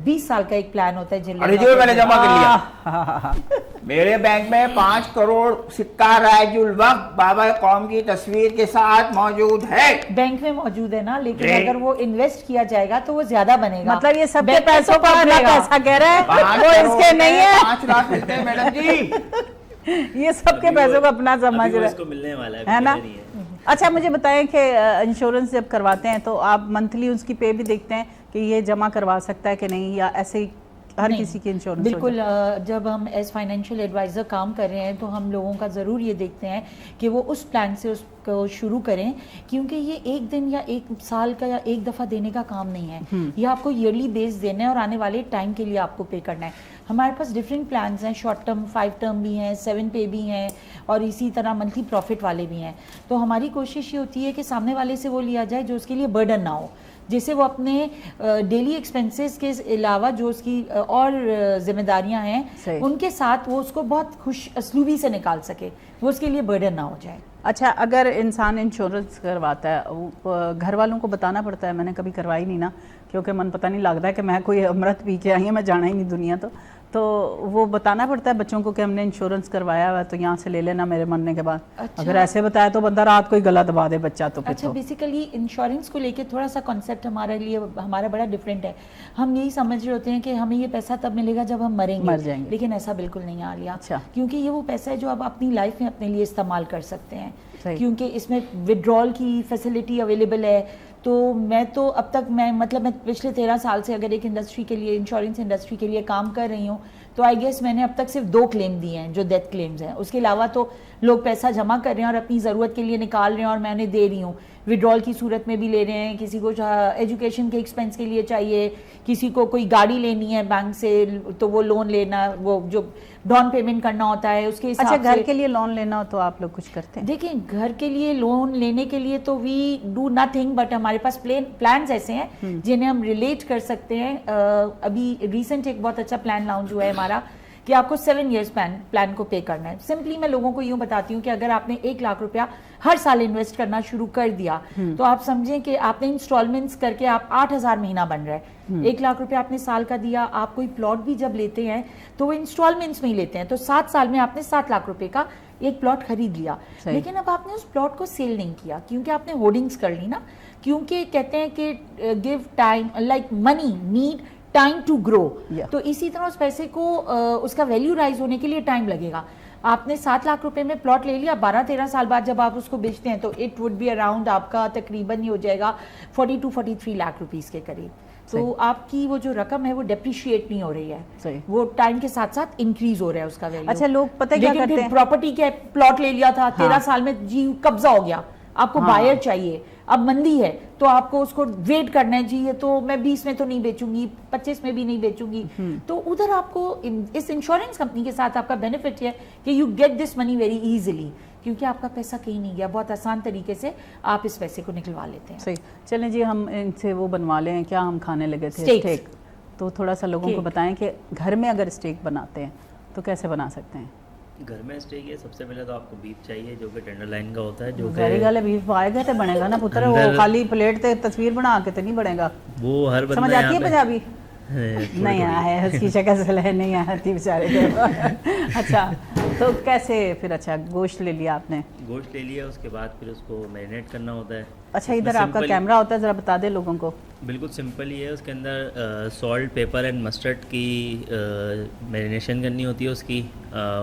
20 साल का एक प्लान होता है। जिले अरे जो मैंने जमा कर लिया। मेरे बैंक में 5 करोड़ सिक्का राजुल वक्त बाबा कौम की तस्वीर के साथ मौजूद है। बैंक में मौजूद है ना, लेकिन जी। अगर वो इन्वेस्ट किया जाएगा तो वो ज्यादा बनेगा। मतलब ये सबके बैंक में पैसों तो का अपना बढ़ेगा। पैसा कह रहा है, 5 वो इसके नहीं है। 5 लाख मिलते हैं मैडम जी। ये सबके पैसों को अपना समझ अभी वो रहा इसको मिलने वाला है, है ना? नहीं है। अच्छा, मुझे बताएं कि इंश्योरेंस जब करवाते हैं तो आप मंथली उसकी पे भी देखते हैं कि ये जमा करवा सकता है कि नहीं, या ऐसे ही हर नहीं, किसी की इंश्योरेंस? बिल्कुल। जब हम एज फाइनेंशियल एडवाइज़र काम कर रहे हैं तो हम लोगों का ज़रूर ये देखते हैं कि वो उस प्लान से उसको शुरू करें, क्योंकि ये 1 दिन या 1 साल का या 1 दफ़ा देने का काम नहीं है। ये आपको ईयरली बेस देना है और आने वाले टाइम के लिए आपको पे करना है। हमारे पास डिफरेंट प्लान्स हैं, शॉर्ट टर्म, 5 टर्म भी हैं, 7 पे भी हैं और इसी तरह मंथली प्रॉफिट वाले भी हैं। तो हमारी कोशिश ये होती है कि सामने वाले से वो लिया जाए जो उसके लिए बर्डन ना हो, जिससे वो अपने डेली एक्सपेंसेस के अलावा जो उसकी और जिम्मेदारियां हैं सही। उनके साथ वो उसको बहुत खुश असलूबी से निकाल सके, वो उसके लिए बर्डन ना हो जाए। अच्छा, अगर इंसान इंश्योरेंस करवाता है, वो घर वालों को बताना पड़ता है? मैंने कभी करवाई नहीं ना, क्योंकि मन पता नहीं लगता है कि मैं कोई अमृत पी के आई हूँ, मैं जाना ही नहीं दुनिया। तो वो बताना पड़ता है बच्चों को कि हमने इंश्योरेंस करवाया हुआ है तो यहाँ से ले लेना मेरे मरने के बाद। अच्छा। अगर ऐसे बताया तो बंदा रात को ही गला दबा दे बच्चा तो फिर अच्छा, तो। बेसिकली इंश्योरेंस को लेके थोड़ा सा कॉन्सेप्ट हमारा बड़ा डिफरेंट है। हम यही समझ रहे होते हैं कि हमें ये पैसा तब मिलेगा जब हम मर मरेंगे, जाएंगे। लेकिन ऐसा बिल्कुल नहीं आ लिया। अच्छा। क्योंकि ये वो पैसा है जो आप अपनी लाइफ में अपने लिए इस्तेमाल कर सकते हैं, सही। क्योंकि इसमें विड्रॉल की फैसिलिटी अवेलेबल है। तो मैं तो अब तक मैं पिछले 13 साल से अगर एक इंडस्ट्री के लिए, इंश्योरेंस इंडस्ट्री के लिए काम कर रही हूँ, तो आई गेस मैंने अब तक सिर्फ 2 क्लेम दिए हैं जो डेथ क्लेम्स हैं। उसके अलावा तो लोग पैसा जमा कर रहे हैं और अपनी ज़रूरत के लिए निकाल रहे हैं और मैं उन्हें दे रही हूँ। विड्रॉल की सूरत में भी ले रहे हैं, किसी को एजुकेशन के एक्सपेंस के लिए चाहिए, किसी को कोई गाड़ी लेनी है बैंक से तो वो लोन लेना, वो जो डाउन पेमेंट करना होता है उसके हिसाब अच्छा, घर से। के लिए लोन लेना हो तो आप लोग कुछ करते हैं? देखिए, घर के लिए लोन लेने के लिए तो वी डू नथिंग, बट हमारे पास प्लान्स ऐसे हैं जिन्हें हम रिलेट कर सकते हैं। अभी रिसेंट एक बहुत अच्छा प्लान लॉन्च हुआ है हमारा कि आपको 7 इयर्स प्लान को पे करना है। सिंपली मैं लोगों को यूँ बताती हूँ कि अगर आपने 1 लाख रुपया हर साल इन्वेस्ट करना शुरू कर दिया तो आप समझें कि आपने इंस्टॉलमेंट्स करके आप 8,000 महीना बन रहा है। 1 लाख रुपया आपने साल का दिया। आप कोई प्लॉट भी जब लेते हैं तो वो इंस्टॉलमेंट्स में ही लेते हैं, तो 7 साल में आपने 7 लाख रुपए का एक प्लॉट खरीद लिया। सही। लेकिन अब आपने उस प्लॉट को सेल नहीं किया क्योंकि आपने होर्डिंग्स कर ली ना, क्योंकि कहते हैं कि give time like money need time to grow. Yeah. तो इसी तरह उस पैसे को उसका वैल्यू राइज होने के लिए टाइम लगेगा। आपने 7 लाख रुपए में प्लॉट ले लिया, 12-13 साल बाद जब आप उसको बेचते हैं तो इट वुड बी अराउंड आपका तकरीबन ये हो जाएगा 42-43 लाख रुपीस के करीब। तो आपकी वो जो रकम है वो डेप्रिशिएट नहीं हो रही है, सही। वो टाइम के साथ साथ इंक्रीज हो रहा है उसका वैल्यू। अच्छा, लोग पता है क्या करते हैं? प्रॉपर्टी के प्लॉट ले लिया था, 13 साल में जी कब्जा हो गया, आपको बायर चाहिए, अब मंदी है तो आपको उसको वेट करना है, जी ये तो मैं 20 में तो नहीं बेचूंगी, 25 में भी नहीं बेचूंगी। तो उधर आपको इस इंश्योरेंस कंपनी के साथ आपका बेनिफिट है कि you get this money very easily, क्योंकि आपका पैसा कहीं नहीं गया, बहुत आसान तरीके से आप इस पैसे को निकलवा लेते हैं। सही। चलें जी, हम इनसे वो बनवा लें, क्या हम खाने लगे थे Steaks। स्टेक, तो थोड़ा सा लोगों को Cake। बताएं कि घर में अगर स्टेक बनाते हैं तो कैसे बना सकते हैं? घर में स्टेक है, सबसे पहले तो आपको बीफ चाहिए जो कि टेंडर लाइन का होता है, जो जारी गल है, बीफ आएगा तो बनेगा ना पुत्र, वो अंदर- खाली प्लेट ते तस्वीर बना के तो नहीं बनेगा। वो हर बंदा समझ आती यहाँ है पे- पंजाबी? थोड़ी- नहीं आया है, उसकी शक्ल से है, नहीं आती बेचारे को। अच्छा, तो कैसे फिर? अच्छा, गोश्त ले लिया आपने, गोश्त ले लिया, उसके बाद फिर उसको मैरिनेट करना होता है। अच्छा इसमें इधर आपका simple- कैमरा होता है, ज़रा बता दे लोगों को। बिल्कुल सिंपल ही है। उसके अंदर सॉल्ट, पेपर एंड मस्टर्ड की मैरिनेशन करनी होती है उसकी।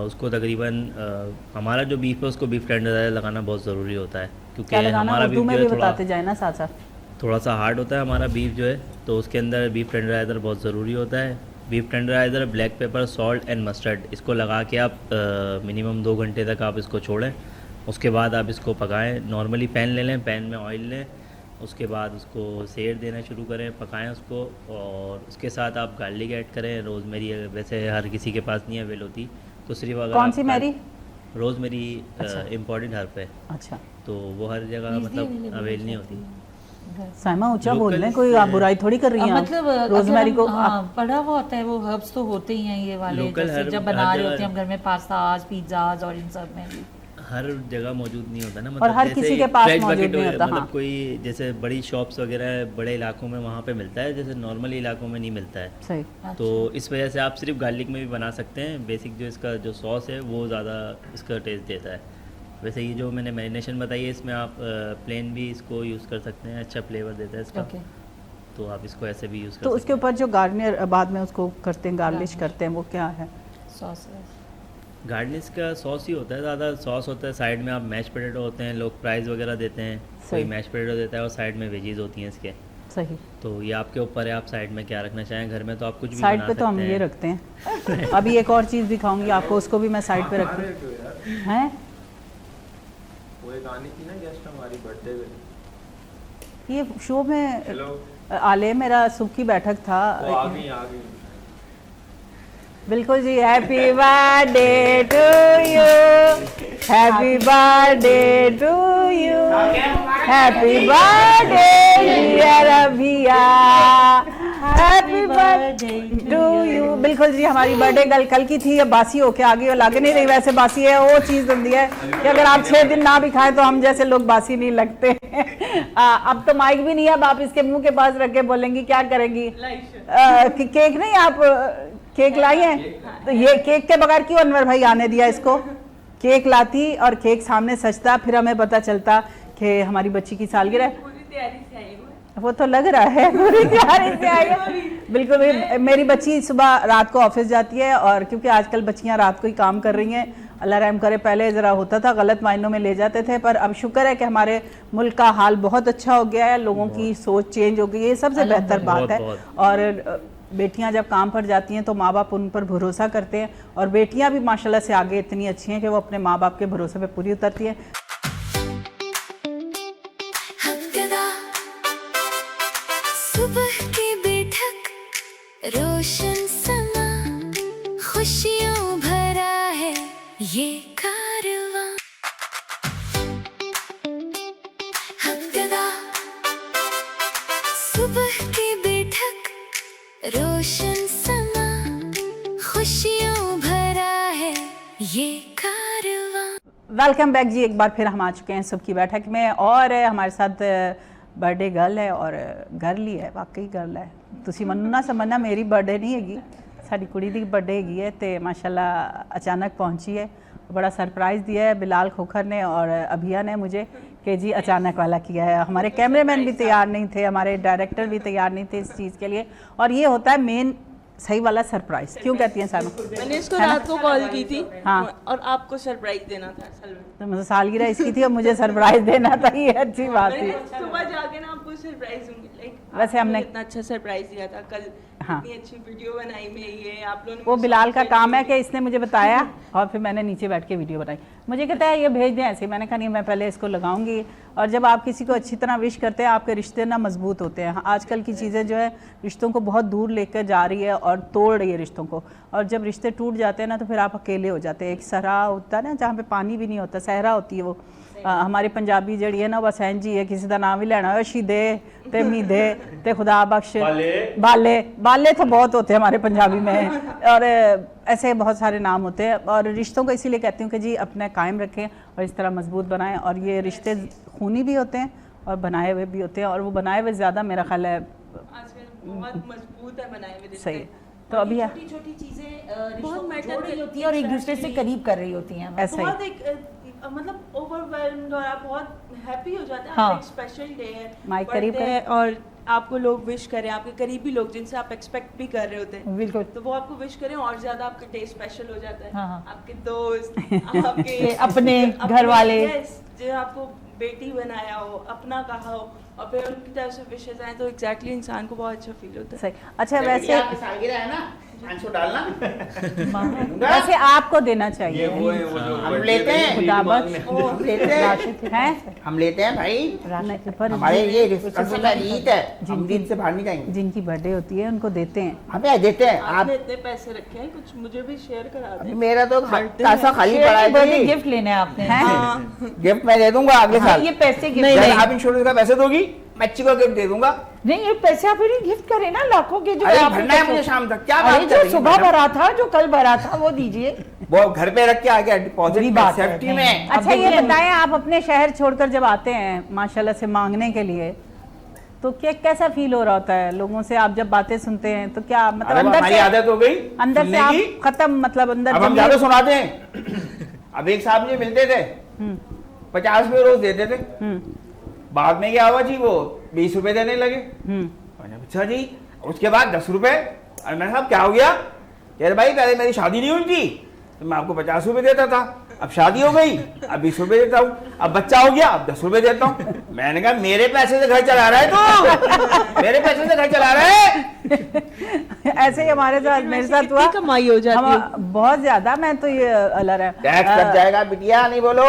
उसको तकरीबन हमारा जो बीफ है उसको बीफ टेंडराइजर लगाना बहुत ज़रूरी होता है, क्योंकि क्या लगाना, हमारा उर्दू बीफ में जो भी है बताते जाए ना साथ साथ। थोड़ा सा हार्ड होता है हमारा बीफ जो है, तो उसके अंदर बीफ टेंडराइजर बहुत ज़रूरी होता है। Beef tenderiser, black pepper, salt and mustard, इसको लगा के आप मिनिमम 2 घंटे तक आप इसको छोड़ें। उसके बाद आप इसको पकाएं। नॉर्मली पैन ले लें, पैन में ऑयल लें, उसके बाद उसको सेर देना शुरू करें, पकाएं उसको, और उसके साथ आप गार्लिक ऐड करें। रोज़मेरी वैसे हर किसी के पास नहीं अवेल होती, तो सिर्फ अगर कौन आप सी मैरी? रोज़मेरी अच्छा। इम्पॉर्टेंट हर्ब है, अच्छा, तो वो हर जगह मतलब अवेल नहीं होती। साइमा ऊंचा Local बोल रहे हैं, कोई आप बुराई थोड़ी कर रही हैं। मतलब रोजमेरी को पड़ा हुआ होता है, वो हर्ब्स तो होते ही हैं ये वाले, Local जैसे herb जब बना हर रहे होते हैं जगह- हम घर में पास्ताज, पिज्जाज और इन सब में भी। हर जगह मौजूद नहीं होता ना, और हर जैसे किसी के पास fresh मौजूद bucket नहीं हो- होता, मतलब हाँ। कोई जैसे बड़ी शॉप्स वगैरह है, बड़े इलाकों में वहाँ पे मिलता है, जैसे नॉर्मल इलाकों में नहीं मिलता है। सही। तो इस वजह से आप सिर्फ गार्लिक में भी बना सकते हैं। बेसिक जो इसका जो सॉस है वो ज़्यादा इसका टेस्ट देता है। वैसे ये जो मैंने मैरिनेशन बताई है, इसमें आप प्लेन भी इसको यूज़ कर सकते हैं, अच्छा फ्लेवर देता है इसका। ओके। तो आप इसको ऐसे भी यूज़ कर तो सकते उसके ऊपर जो गार्नियर बाद में उसको करते हैं, गार्लिश Garnish। करते हैं, वो क्या है? सॉस हैं। गार्निश का सॉस ही होता है, ज़्यादा सॉस होता है। साइड में आप मैश पोटैटो होते हैं, लोग प्राइस वगैरह देते हैं, कोई सही। मैश पोटैटो देता है और साइड में वेजीज होती हैं इसके। सही। तो ये आपके ऊपर है, आप साइड में क्या रखना चाहें। घर में तो आप कुछ भी साइड बना पे तो हम सकते ये हैं। रखते हैं। अभी एक और चीज़ दिखाऊंगी आपको, उसको भी मैं साइड पे रखती हैं। वो एक आनी थी ना गेस्ट हमारी बर्थडे पे। ये शो में हेलो, आले मेरा सुख की बैठक था। वो आ गई आ गई। बिल्कुल जी, happy birthday to you, happy birthday to you, happy birthday dear Abhiya, happy birthday to you. बिल्कुल जी, हमारी बर्थडे कल की थी, अब बासी होके आ गई और लग नहीं रही, वैसे बासी है वो चीज़ होती है कि अगर आप 6 दिन ना भी खाएं तो हम जैसे लोग बासी नहीं लगते। अब तो माइक भी नहीं है, अब आप इसके मुंह के पास रख के बोलेंगी, क्या करेंगी? केक नहीं, आप केक लाई हैं तो ये केक के बगैर क्यों अनवर भाई आने दिया इसको? केक लाती और केक सामने सजता, फिर हमें पता चलता कि हमारी बच्ची की सालगिरह है। वो तो लग रहा है पूरी तैयारी से आई है। बिल्कुल भी, मेरी बच्ची सुबह रात को ऑफिस जाती है और क्योंकि आजकल बच्चियां रात को ही काम कर रही हैं, अल्लाह रहम करे, पहले ज़रा होता था गलत मायनों में ले जाते थे, पर अब शुक्र है कि हमारे मुल्क का हाल बहुत अच्छा हो गया है, लोगों की सोच चेंज हो गई है, ये सबसे बेहतर बात है। और बेटियां जब काम पर जाती हैं तो माँ बाप उन पर भरोसा करते हैं और बेटियां भी माशाल्लाह से आगे इतनी अच्छी हैं कि वो अपने माँ बाप के भरोसे पे पूरी उतरती हैं। सुबह की बैठक, रोशन समा, खुशियों भरा है ये कारवां। सुबह की बैठक, रोशन समा, खुशियों भरा है ये कारवां। वेलकम बैक जी, एक बार फिर हम आ चुके हैं सुबह की बैठक में और हमारे साथ बर्थडे गर्ल है और गर्ल ही है, वाकई गर्ल है। तुसी मनो ना समझना मेरी बर्थडे नहीं हैगी, साडी कुड़ी दी बर्थडे हैगी है ते माशाल्लाह अचानक पहुंची है, बड़ा सरप्राइज़ दिया है बिलाल खोखर ने और अभिया ने मुझे कि जी अचानक वाला किया है। हमारे कैमरामैन भी तैयार नहीं थे, हमारे डायरेक्टर भी तैयार नहीं थे इस चीज़ के लिए, और ये होता है मेन सही वाला सरप्राइज। क्यों कहती हैं सानू? मैंने इसको रात को कॉल की थी हाँ। और आपको सरप्राइज देना था असल में। तो मुझे सालगिरह इसकी थी और मुझे सरप्राइज देना था, ये अच्छी बात थी। मैंने सुबह जाके ना आपको सरप्राइज दूंगी, लाइक वैसे हमने इतना अच्छा सरप्राइज दिया था कल, हाँ। इतनी अच्छी वीडियो बनाई मैं, ये आप लोगों ने वो मुझे बिलाल का सॉन्ग काम है सेंड कि इसने मुझे बताया और फिर मैंने नीचे बैठ के वीडियो बनाई। मुझे कहता है ये भेज दें ऐसे, मैंने कहा नहीं मैं पहले इसको लगाऊंगी। और जब आप किसी को अच्छी तरह विश करते हैं आपके रिश्ते ना मजबूत होते हैं। आजकल की चीज़ें जो है रिश्तों को बहुत दूर लेकर जा रही है और तोड़ रही है रिश्तों को, और जब रिश्ते टूट जाते हैं ना तो फिर आप अकेले हो जाते हैं। एक सहरा होता है ना जहाँ पे पानी भी नहीं होता, सहरा होती है वो। हमारी पंजाबी जड़ी है ना बस इंज ही है, किसी का नाम ही लेना हो शीदे ते मीदे ते खुदा बख्श, बाले बाले तो बहुत होते हैं हमारे पंजाबी में, और ऐसे बहुत सारे नाम होते हैं। और रिश्तों को इसीलिए कहती हूँ कि जी अपने कायम रखें और इस तरह मजबूत बनाएं। और ये रिश्ते खूनी भी होते हैं और बनाए हुए भी होते हैं, और वो बनाए हुए ज़्यादा मेरा ख्याल है आजकल बहुत मजबूत है बनाए हुए रिश्ते। सही। तो अभी छोटी छोटी चीजें बहुत बहुत matter मैटर करती होती है और एक दूसरे से करीब कर रही होती हैं। ऐसा बहुत ही एक मतलब ओवरवेल्म्ड और आप बहुत हैप्पी हो जाते हैं। हाँ। एक स्पेशल डे है, माइक करीब birthday है और आपको लोग विश करें, आपके करीबी लोग जिनसे आप एक्सपेक्ट भी कर रहे होते हैं, बिल्कुल तो वो आपको विश करें और ज्यादा आपका डे स्पेशल हो जाता है। हाँ, हाँ। आपके दोस्त, आपके अपने घर वाले, yes, जो आपको बेटी बनाया हो, अपना कहा हो, और फिर उनकी तरफ से विशेष आए तो एग्जैक्टली इंसान को बहुत अच्छा फील होता है। सही। अच्छा वैसे सालगिरह है ना, 500 डालना वैसे आपको देना चाहिए। हम लेते हैं, खुदा बख्श हम लेते हैं, हैं हम लेते हैं भाई। राशि पर हमारे ये रिश्ता रीत है, हम रीत से बाहर नहीं जाएंगे। जिनकी बर्थडे होती है उनको देते हैं। हमें देते हैं आप। आपने इतने पैसे रखे हैं, कुछ मुझे भी शेयर करा अभी दें। मेरा तो पैसा खाली पड़ा है बर्थडे जी। गिफ्ट लेने हैं आपने। हाँ। गिफ्ट मैं दे दूंगा अगले साल। ये पैसे गिफ्ट जब आप इंश्योरेंस का पैसे दोगी मैं अच्छी को गिफ्ट दे दूंगा। नहीं, ये पैसे आप इन्हें गिफ्ट करें ना, लाखों के जो अरे आपने भरना है पैसे- मुझे शाम तक, क्या अरे बात कर जो रही सुबह हैं भरा था, जो कल भरा था, वो दीजिए। वो घर पे रख के आ गया डिपॉजिट बुरी में, बात है, सेफ्टी नहीं। में। अच्छा ये बताएं, आप अपने शहर छोड़कर जब आते हैं माशाल्लाह से मांगने के लिए, तो क्या कैसा फील हो रहा होता है? लोगों से आप जब बातें सुनते हैं तो क्या मतलब अरे अंदर हमारी से आदत हो गई अंदर से सुनने आप की। खत्म मतलब अंदर अब हम जब ज्यादा सुनाते हैं। अब एक साहब मुझे मिलते थे, 50 रुपये रोज देते थे। बाद में क्या हुआ जी, वो 20 रुपए देने लगे। मैंने पूछा जी, उसके बाद 10 रुपए। और मैंने साहब क्या हो गया? कह रहे भाई पहले मेरी शादी नहीं हुई थी तो मैं आपको 50 रुपए देता था, अब शादी हो गई अब 20 रुपए देता हूँ, अब बच्चा हो गया अब 10 रुपए देता हूँ। मैंने कहा मेरे पैसे से घर चला रहा है तू, मेरे पैसे से घर चला रहा है। ऐसे ही हमारे साथ मेरे साथ हुआ। कितनी कमाई हो जाती है? बहुत ज्यादा। मैं तो ये अलर है टैक्स कट जाएगा बिटिया, नहीं बोलो।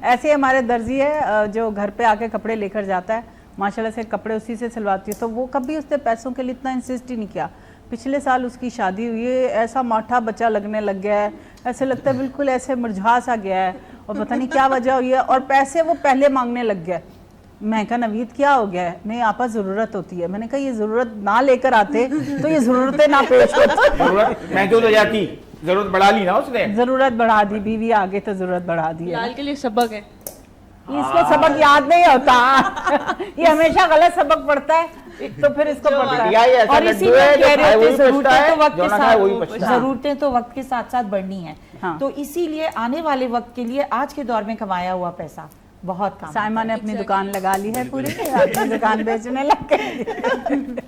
ऐसे ही हमारे दर्जी है जो घर पे आके कपड़े लेकर जाता है, माशाल्लाह से कपड़े उसी से सिलवाती है, तो वो कभी उसने पैसों के लिए इतना इंसिस्ट ही नहीं किया। पिछले साल उसकी शादी हुई है, ऐसा माठा बच्चा लगने लग गया है, ऐसे लगता है बिल्कुल ऐसे मुरझा सा गया है और पता नहीं क्या वजह हुई है, और पैसे वो पहले मांगने लग गया। मैं कहा नवीद क्या हो गया है? नहीं आपा ज़रूरत होती है। मैंने कहा ये ज़रूरत ना लेकर आते तो ये ज़रूरतें ना पेश होती। जरूरत महसूस हो जाती, जरूरत बढ़ा ली ना उसने। ज़रूरत बढ़ा दी, बीवी आगे तो ज़रूरत बढ़ा दी है। लाल के लिए सबक है। इसको सबक याद नहीं होता ये हमेशा गलत सबक पढ़ता है तो फिर इसको पढ़ता बढ़िया ही है। ऐसा और इसी लड्डू है, में जो कह खाए रहे वही थे पछता है, ज़रूरतें तो वक्त जो के ना खाए वही साथ पछता है। ज़रूरतें तो वक्त के साथ साथ बढ़नी है। हाँ। तो इसीलिए आने वाले वक्त के लिए आज के दौर में कमाया हुआ पैसा बहुत काम साइमा ने अपनी दुकान लगा ली है पूरी, अपनी दुकान बेचने लग गई।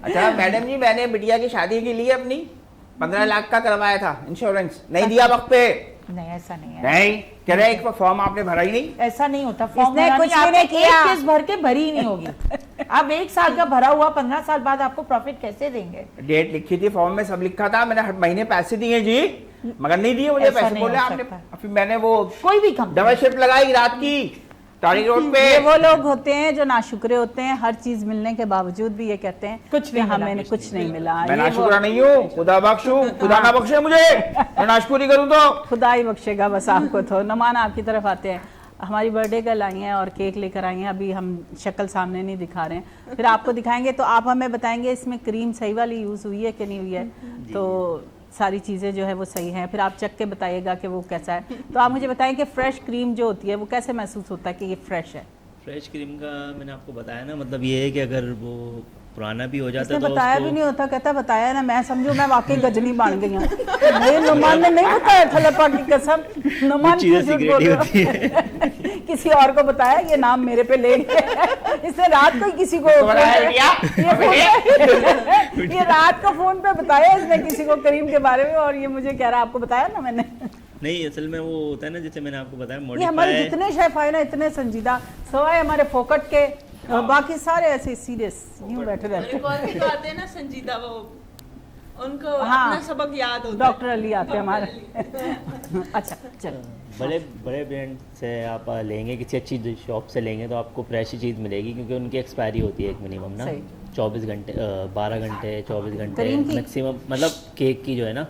अच्छा मैडम जी, मैंने बिटिया की शादी के लिए अपनी 15 लाख का करवाया था इंश्योरेंस, नहीं दिया वक्त पे। नहीं ऐसा नहीं है, नहीं कह रहे एक फॉर्म आपने भरा ही नहीं। ऐसा नहीं होता। फॉर्म इसने भरा कुछ नहीं, भी नहीं आपने किया। एक केस भर के भरी ही नहीं होगी। आप 1 साल का भरा हुआ 15 साल बाद आपको प्रॉफिट कैसे देंगे? डेट लिखी थी फॉर्म में, सब लिखा था, मैंने हर महीने पैसे दिए जी, मगर नहीं दिए मुझे ऐसा पैसे। नहीं बोले हो आपने, सकता। फिर मैंने वो कोई भी कंपनी डबल शिफ्ट लगाई रात की तारिक रोड पे। ये वो लोग होते हैं जो नाशुक्रे होते हैं, हर चीज मिलने के बावजूद भी ये कहते हैं कुछ कि नहीं मिला, हमें कुछ नहीं मिला। मैं ये वो नाशुक्रा नहीं हूँ, खुदा बख्शू, खुदा ना बख्शे मुझे, मैं नाशुक्री करूँ तो। खुदा ही बख्शेगा बस आपको। तो नमान आपकी तरफ आते हैं, हमारी बर्थडे गर्ल आई हैं और केक लेकर आई हैं। अभी हम शक्ल सामने नहीं दिखा रहे हैं, फिर आपको दिखाएंगे तो आप हमें बताएंगे इसमें क्रीम सही वाली यूज़ हुई है कि नहीं हुई है। तो सारी चीज़ें जो है वो सही हैं, फिर आप चख के बताइएगा कि वो कैसा है। तो आप मुझे बताएं कि फ्रेश क्रीम जो होती है वो कैसे महसूस होता है कि ये फ्रेश है? फ्रेश क्रीम का मैंने आपको बताया ना, मतलब ये है कि अगर वो पुराना भी हो जाता इसने है तो बताया उसको भी नहीं होता, कहता बताया ना, मैं समझू मैं वाकई गजनी बन गई हूँ। नहीं नुमान ने नहीं बताया था, लपा की कसम। नुमान चीज़ें क्यों झूठ secret बोल ही रहा होती है? किसी और को बताया, ये नाम मेरे पे ले गया। इसने रात को ही किसी को ये रात को फोन पे बताया इसने किसी को करीम के बारे में, और ये मुझे कह रहा आपको बताया ना मैंने। नहीं, असल में वो होता है ना, जैसे मैंने आपको बताया ये हमारे मॉडिफाई। जितने शेफ आए ना इतने संजीदा, सवाए हमारे फोकट के, और बाकी सारे ऐसे सीरियस यूं बैठे रहते एक और भी तो आते हैं ना संजीदा, वो उनको हाँ। अपना सबक याद होता है। डॉक्टर अली आते हैं हमारे। अच्छा चलो, बड़े बड़े ब्रांड से आप लेंगे, किसी अच्छी शॉप से लेंगे तो आपको फ्रेश ही चीज़ मिलेगी, क्योंकि उनकी एक्सपायरी होती है एक मिनिमम ना, सही। 24 घंटे 12 घंटे 24 घंटे करीम की? मैक्सिमम, मतलब केक की जो है ना,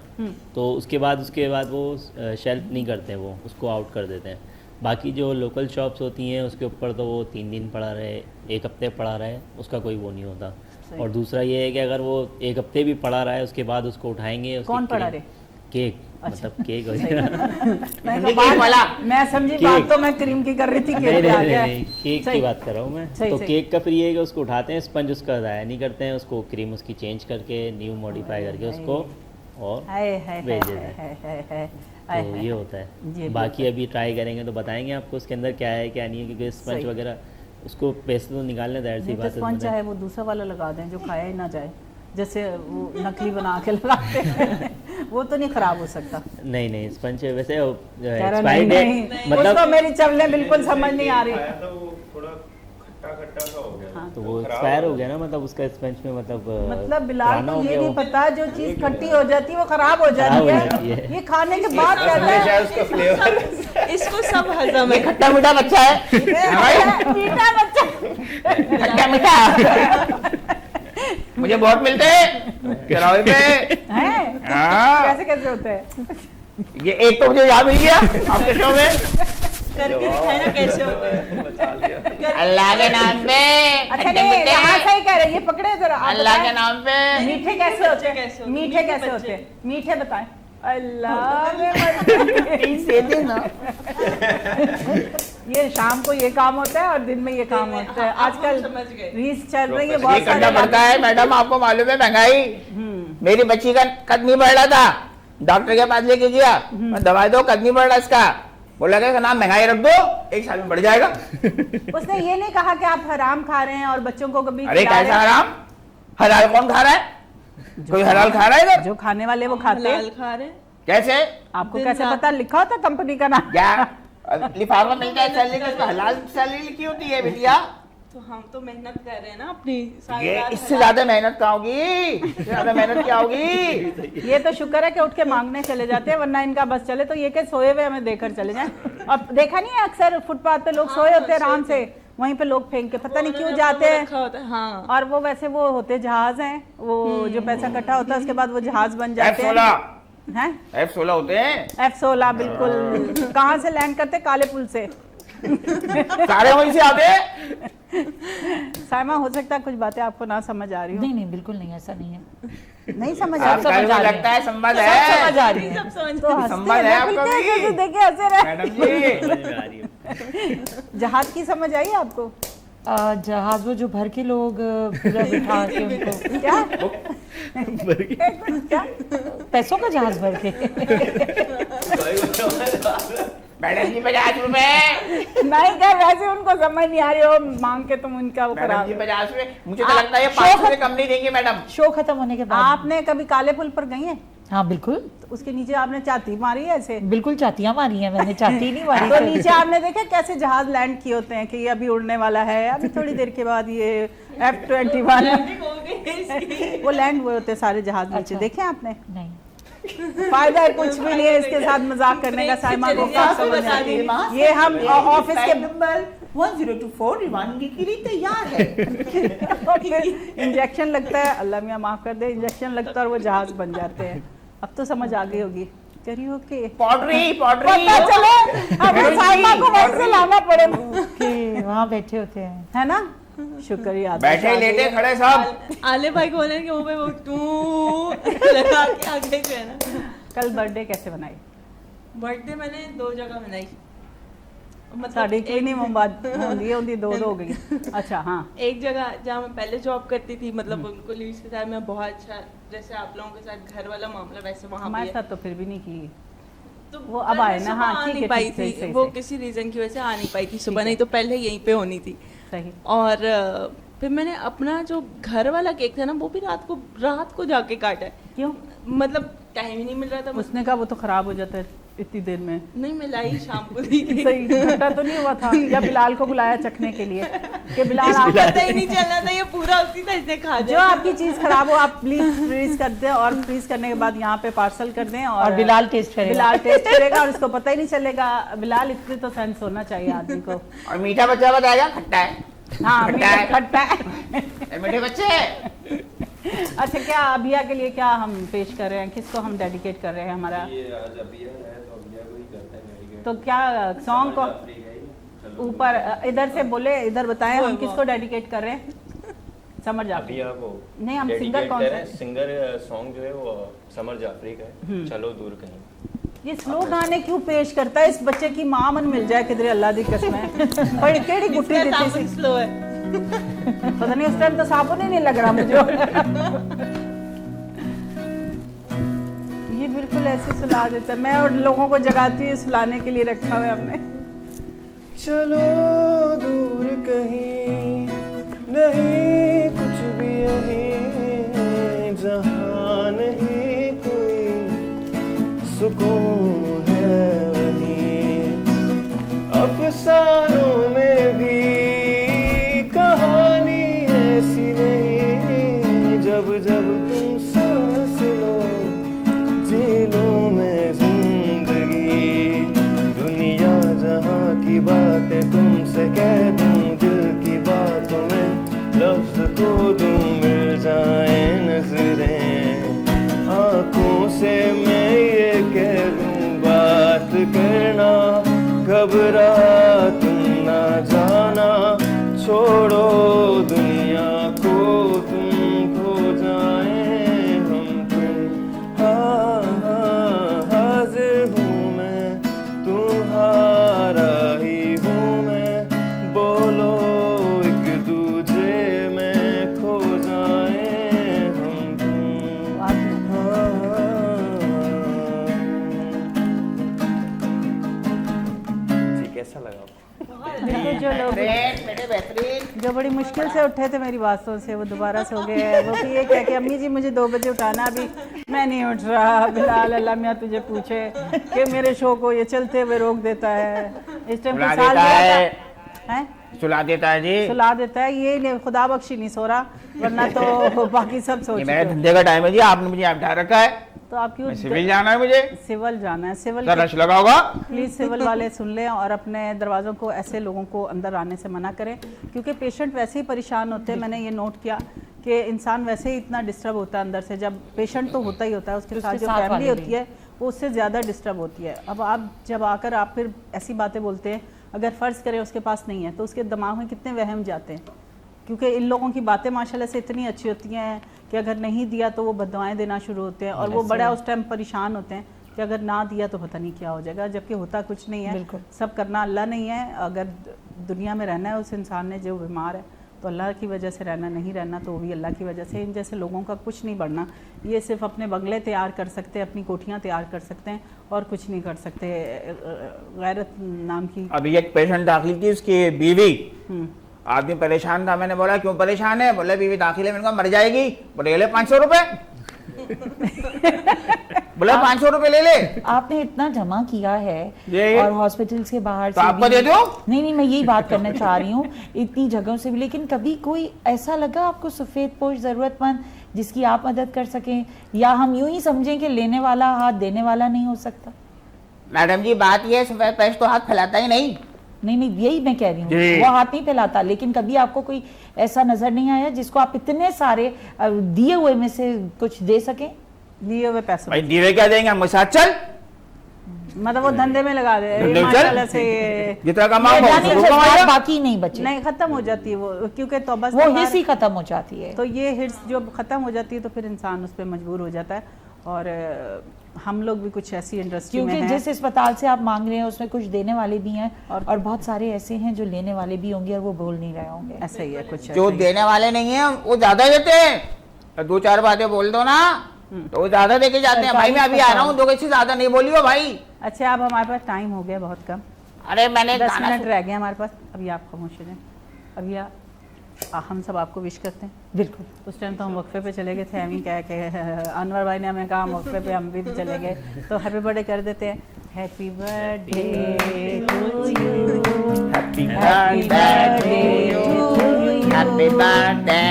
तो उसके बाद वो शेल्फ नहीं करते हैं, वो उसको आउट कर देते हैं। बाकी जो लोकल शॉप्स होती हैं उसके ऊपर तो वो 3 दिन पड़ा रहे, 1 हफ्ते पड़ा रहे, उसका कोई वो नहीं होता। और दूसरा ये है कि अगर वो 1 हफ्ते भी पड़ा रहा है उसके बाद उसको उठाएंगे, उसकी कौन पड़ा क्रीम- रहे? केक, मतलब केक मैं समझी बात तो मैं क्रीम की कर रही थी, केक पे आ गया। केक सही। की बात कर रहा हूँ मैं। सही, तो सही। केक का फिर ये है कि उसको उठाते हैं, स्पंज उसका ज़ाया नहीं करते हैं, उसको क्रीम उसकी चेंज करके न्यू मॉडिफाई करके उसको और हाय हाय भेज हाय देते हैं। हाय हाय हाय तो हाय ये हाय। होता ये है। भी बाकी अभी ट्राई करेंगे तो बताएंगे आपको उसके अंदर क्या है क्या नहीं है, क्योंकि स्पंज सही। वगैरह उसको पेस्ट तो निकालने ज़ाहिर सी नहीं तो बात है स्पंज उसमें। चाहे वो दूसरा वाला लगा दें जो खाया ही ना जाए, जैसे वो नकली बना के लगाते हैं, वो तो नहीं खराब हो सकता। नहीं नहीं, स्पंज वैसे कह रहा एक्सपायरी नहीं, डेट नहीं, मतलब उसको मेरी चवलें बिल्कुल समझ नहीं आ रही। खाया था वो थोड़ा खट्टा खट्टा सा हो गया। हाँ। तो वो एक्सपायर हो गया ना, मतलब उसका स्पंज में मतलब बिलाल पुराना को हो ये गया नहीं वो। पता जो चीज खट्टी हो जाती है वो खराब हो खराब हो जाती जाती है, है। ये खाने के बाद कहता हमेशा है उसका फ्लेवर इसको सब हजम है। खट्टा मीठा बच्चा है, मीठा बच्चा। खट्टा मीठा मुझे बहुत मिलते हैं चरावे पे। हैं? हाँ। कैसे कैसे होते हैं? ये एक तो मुझे याद मिल गया आपके शो में। करके दिखाए ना कैसे होते हैं। अल्लाह के नाम पे अच्छा नहीं, यहाँ सही कह रहे हैं, ये पकड़े जरा, आप अल्लाह के बताएं। नाम पे मीठे कैसे होते कैसे हैं? होते हैं? मीठे कैसे मीठे होते बच्चे। हैं? मीठे बताएं। अल्लाह में ये शाम को ये काम होता है और दिन में ये काम होता है। हाँ, आजकल हम समझ गए। रील्स चल रही है ये बहुत करना पड़ता है मैडम, आपको मालूम है महंगाई। मेरी बच्ची का कद नहीं बढ़ रहा था, डॉक्टर के पास लेके गया, मैं दवाई दो कद नहीं बढ़ रहा इसका, बोला कि नाम महंगाई रख दो 1 साल में बढ़ जाएगा। उसने ये नहीं कहा कि आप हराम खा रहे हैं और बच्चों को कभी अरे खिला रहे कैसा हैं। हराम, हलाल कौन खा रहा है? कोई हलाल खा रहा है इधर? जो खाने वाले वो खाते हलाल हैं। खा रहे हैं। कैसे आपको दिन कैसे रात। पता? लिखा होता कंपनी का नाम। क्या लिफाफा मिलता है सैलरी का, उसमें हलाल सैलरी लिखी होती है बिटिया। तो हम तो मेहनत कर रहे हैं ना अपनी सारी ये रात इससे हलाल। ज्यादा मेहनत क्या होगी, इससे ज्यादा मेहनत क्या होगी? ये तो शुक्र है कि उठ के मांगने चले जाते हैं, वरना इनका बस चले तो ये के सोए हुए हमें देकर चले जाएं। अब देखा नहीं है अक्सर फुटपाथ पे लोग सोए होते हैं आराम से, वहीं पे लोग फेंक के पता नहीं क्यों उन्होंने जाते हैं। रखा होता है, हाँ। और वो वैसे वो होते जहाज हैं, वो जो पैसा इकट्ठा होता है उसके बाद वो जहाज बन जाते हैं। F16 हैं? F16 होते हैं। F16 बिल्कुल। कहाँ से लैंड करते? काले पुल से। सारे वहीं से आते हैं। साइमा, हो सकता है कुछ बातें आपको ना समझ आ रही हो। नहीं नहीं, बिल्कुल नहीं, ऐसा नहीं है। नहीं समझ आ आपका रही समझ आ रही लगता है संबंध सब है, समझ आ रही है। सब समझ तो हंसते संबंध हैं, है आपका बिल्कुल भी। ऐसे देखे हंसे रहे। मैडम जी। समझ में आ रही है। जहाज की समझ आई आपको? जहाज वो जो भर के लोग पूरा बिठा के उनको, क्या क्या? पैसों का जहाज भर के। मैडम जी 50 रुपए। नहीं क्या, वैसे उनको समझ नहीं आ रही हो, मांग के तुम उनका वो मैडम करा जी दो। 50 रुपए, मुझे तो आप लगता है ये शो 5 रुपए कम नहीं देंगे मैडम। शो खत्म होने के बाद। आपने कभी काले पुल पर गई हैं? हाँ बिल्कुल, तो उसके नीचे आपने चाती मारी है ऐसे? बिल्कुल चातियां मारी हैं मैंने, चाती नहीं मारी। तो नीचे आपने देखा कैसे जहाज लैंड किए होते हैं कि ये अभी उड़ने वाला है, अभी थोड़ी देर के बाद ये F-21 लैंडिंग हो गई इसकी। वो लैंड हुए होते हैं सारे जहाज नीचे। अच्छा। देखे आपने? नहीं, फायदा है कुछ भी नहीं है इसके साथ मजाक करने का। साइमा को क्या समझ आती है? ये हम ऑफिस के नंबर 1024 रवानगी के लिए तैयार है। इंजेक्शन लगता है, अल्लाह मियाँ माफ कर दे, इंजेक्शन लगता है और वो जहाज बन जाते हैं। अब तो समझ आ गई होगी। करिए ओके, पॉटरी पता चले हमें साइमा को वैसे लाना पड़ेगा, कि वहाँ बैठे होते हैं। है ना? शुक्रिया। बैठे लेटे खड़े सब। आले भाई को बोले कि वो पे वो टू लगा के आ गए थे ना। कल बर्थडे कैसे बनाई? बर्थडे मैंने 2 जगह मनाई। साड़ी की नहीं होंदी दो हो गई। अच्छा हाँ, एक जगह जहाँ मैं पहले जॉब करती थी, मतलब उनको लीव्स के साथ मैं बहुत अच्छा, जैसे आप लोगों के साथ घर वाला मामला वैसे वहाँ हमारे भी है। साथ तो फिर भी नहीं की। तो वो अब कल आए मैं ना, सुबह हाँ, आ ठीक नहीं है, पाई ठीक, सही, थी, सही, वो सही। किसी रीजन की वजह से आ नहीं पाई थी सुबह, है। नहीं तो पहले यहीं पे होनी थी। सही। और फिर मैंने अपना जो घर वाला केक था ना, वो भी रात को जाके काटा है। क्यों? मतलब टाइम ही नहीं मिल रहा था उसने कहा वो तो खराब हो जाता है इतनी देर में। नहीं, मैं लाई शाम को दी थी। सही, खट्टा तो नहीं हुआ था? या बिलाल को बुलाया चखने के लिए कि बिलाल इसको आप पता ही नहीं चल रहा था ये पूरा उसी तरह से खा जो जाए। आपकी चीज खराब हो आप प्लीज फ्रीज कर दें, और फ्रीज करने के बाद यहाँ पे पार्सल कर दें, और बिलाल टेस्ट करेगा। बिलाल टेस्ट करेगा और उसको पता ही नहीं चलेगा। बिलाल, इतने तो सेंस होना चाहिए आदमी को। और मीठा बच्चा बताएगा खट्टा है। हाँ, खट्टा है। खट्टा है। मीठे बच्चे। अच्छा, क्या अभिया के लिए क्या हम पेश कर रहे हैं? किसको हम डेडिकेट कर रहे हैं? हमारा ये आज अभिया है तो अभिया को ही करते हैं डेडिकेट। तो क्या सॉन्ग को फ्री गई, चलो। ऊपर इधर से बोले, इधर बताएं हम किसको डेडिकेट कर रहे हैं? समर जाफरी। अभिया को नहीं, हम dedicate सिंगर कौन कर सा? रहे हैं। सिंगर सॉन्ग जो है वो समर जाफरी का है, चलो दूर कहीं। ये स्लो गाने क्यों पेश करता है? इस बच्चे की माँ मन मिल जाए किधरे, अल्लाह दी कसम है। बड़ी केड़ी गुट्टी देती सी। स्लो है। पता नहीं, उस टाइम तो साबुन ही नहीं लग रहा मुझे। ये बिल्कुल ऐसे सुला देता है। मैं और लोगों को जगाती हूँ, सुलाने के लिए रखा हुआ है हमने। चलो दूर कहीं, नहीं कुछ भी यहीं, जहाँ नहीं कोई सुकून है वहीं। अफसानों में भी कहानी ऐसी नहीं, जब जब तुम सांस लो झीलों में जिंदगी। दुनिया जहाँ की बातें तुमसे कह दूं, दिल की बातों में लफ्ज को दूं, मिल जाए नजरें आंखों से मैं ये कह दूं, बात करना घबरा तुम ना जाना, छोड़ो दुनिया को तुम खो जाए हम तुम। हाँ हाँ हाजिर हूँ मैं, तुम्हारा ही हूँ मैं, बोलो एक दूजे में खो जाए हम तुम। जी कैसा लगा आपको? देखो जो लोग जो बड़ी मुश्किल से उठे थे मेरी बातों से, वो दोबारा सो गए हैं। वो कि ये कह के अम्मी जी मुझे 2 बजे उठाना, अभी मैं नहीं उठ रहा। बिलाल, अल्लाह मियाँ तुझे पूछे कि मेरे शो को ये चलते हुए रोक देता है। इस टाइम सुला पे साल देता गया है। था। हैं? सुला देता है जी। सुला देता है ये नहीं, खुदा बख्शी नहीं सो रहा, वरना तो बाकी सब सो ये चुके मेरे हैं। धंधे का टाइम है जी, आपने मुझे यहाँ बिठा रखा है। तो आप क्यों मैं सिविल जाना है मुझे, सिविल जाना है? सिविल रश लगा होगा। प्लीज़ सिविल वाले सुन लें और अपने दरवाज़ों को ऐसे लोगों को अंदर आने से मना करें, क्योंकि पेशेंट वैसे ही परेशान होते हैं। मैंने ये नोट किया कि इंसान वैसे ही इतना डिस्टर्ब होता है अंदर से। जब पेशेंट तो होता ही होता है, उसके साथ जो साथ फैमिली वाले होती है वो उससे ज़्यादा डिस्टर्ब होती है। अब आप जब आकर आप फिर ऐसी बातें बोलते हैं, अगर फ़र्ज़ करें उसके पास नहीं है तो उसके दिमाग में कितने वहम जाते हैं, क्योंकि इन लोगों की बातें माशाल्लाह से इतनी अच्छी होती हैं कि अगर नहीं दिया तो वो बददुआएं देना शुरू होते हैं और वो बड़ा उस टाइम परेशान होते हैं कि अगर ना दिया तो पता नहीं क्या हो जाएगा, जबकि होता कुछ नहीं है। बिल्कुल। सब करना अल्लाह नहीं है। अगर दुनिया में रहना है उस इंसान ने जो बीमार है तो अल्लाह की वजह से रहना, नहीं रहना तो वो भी अल्लाह की वजह से। इन जैसे लोगों का कुछ नहीं बढ़ना, ये सिर्फ अपने बंगले तैयार कर सकते हैं, अपनी कोठियाँ तैयार कर सकते हैं और कुछ नहीं कर सकते। गैरत नाम की अभी एक पेशेंट दाखिल की, उसकी बीवी, आदमी परेशान था, मैंने बोला क्यों परेशान है, बोले बीवी दाखिल है, मैंने कहा मर जाएगी, बोले ले 500 रुपए बोले 500 रुपए ले ले। आपने इतना जमा किया है ये- और हॉस्पिटल्स के बाहर तो से आपको भी- दे दूं? नहीं, मैं यही बात करना चाह रही हूँ, इतनी जगहों से भी। लेकिन कभी कोई ऐसा लगा आपको सफ़ेद पोश ज़रूरतमंद जिसकी आप मदद कर सकें, या हम यूं ही समझें कि लेने वाला हाथ देने वाला नहीं हो सकता? मैडम जी बात ये है, सफेद पेश तो हाथ फैलाता ही नहीं। नहीं, यही मैं कह रही हूँ, जी। वो हाथ नहीं फैलाता। लेकिन कभी आपको कोई ऐसा नजर नहीं आया जिसको आप इतने सारे दिए हुए में से कुछ दे सकें? दिए हुए पैसों भाई दीवे क्या देंगे, हम साथ चल, मतलब वो धंधे में लगा दे, धंधे में माशाल्लाह चल। से जितना कमाओ यानी जज्बात बाकी नहीं बचे, नहीं खत्म हो जाती है वो, क्योंकि तौबा वो हिस्स ही खत्म हो जाती है। तो ये हिर्स जो खत्म हो जाती है तो फिर इंसान उस पर मजबूर हो जाता है। और हम लोग भी कुछ ऐसी इंडस्ट्री में क्योंकि हैं, जिस अस्पताल से आप मांग रहे हैं उसमें कुछ देने वाले भी हैं और बहुत सारे ऐसे हैं जो लेने वाले भी होंगे और वो बोल नहीं रहे होंगे। ऐसा ही है कुछ जो ऐसा ही। देने वाले नहीं है वो ज्यादा देते हैं, 2-4 बातें बोल दो ना तो वो ज्यादा देके जाते हैं। भाई मैं अभी आ रहा हूँ, 2 से ज्यादा नहीं बोलियो भाई। अच्छा अब हमारे पास टाइम हो गया बहुत कम, अरे मैंने 10 गाना मिनट रह गए हमारे पास। अभी आप खामोश हो जाएं। अभी हम सब आपको विश करते हैं। बिल्कुल। उस टाइम तो हम वक्फे पे चले गए थे, हम ही कह के अनवर भाई ने हमें कहा हम वक्फे पे हम भी चले गए, तो हैप्पी बर्थडे कर देते हैं। Happy birthday to you, happy birthday to you, happy birthday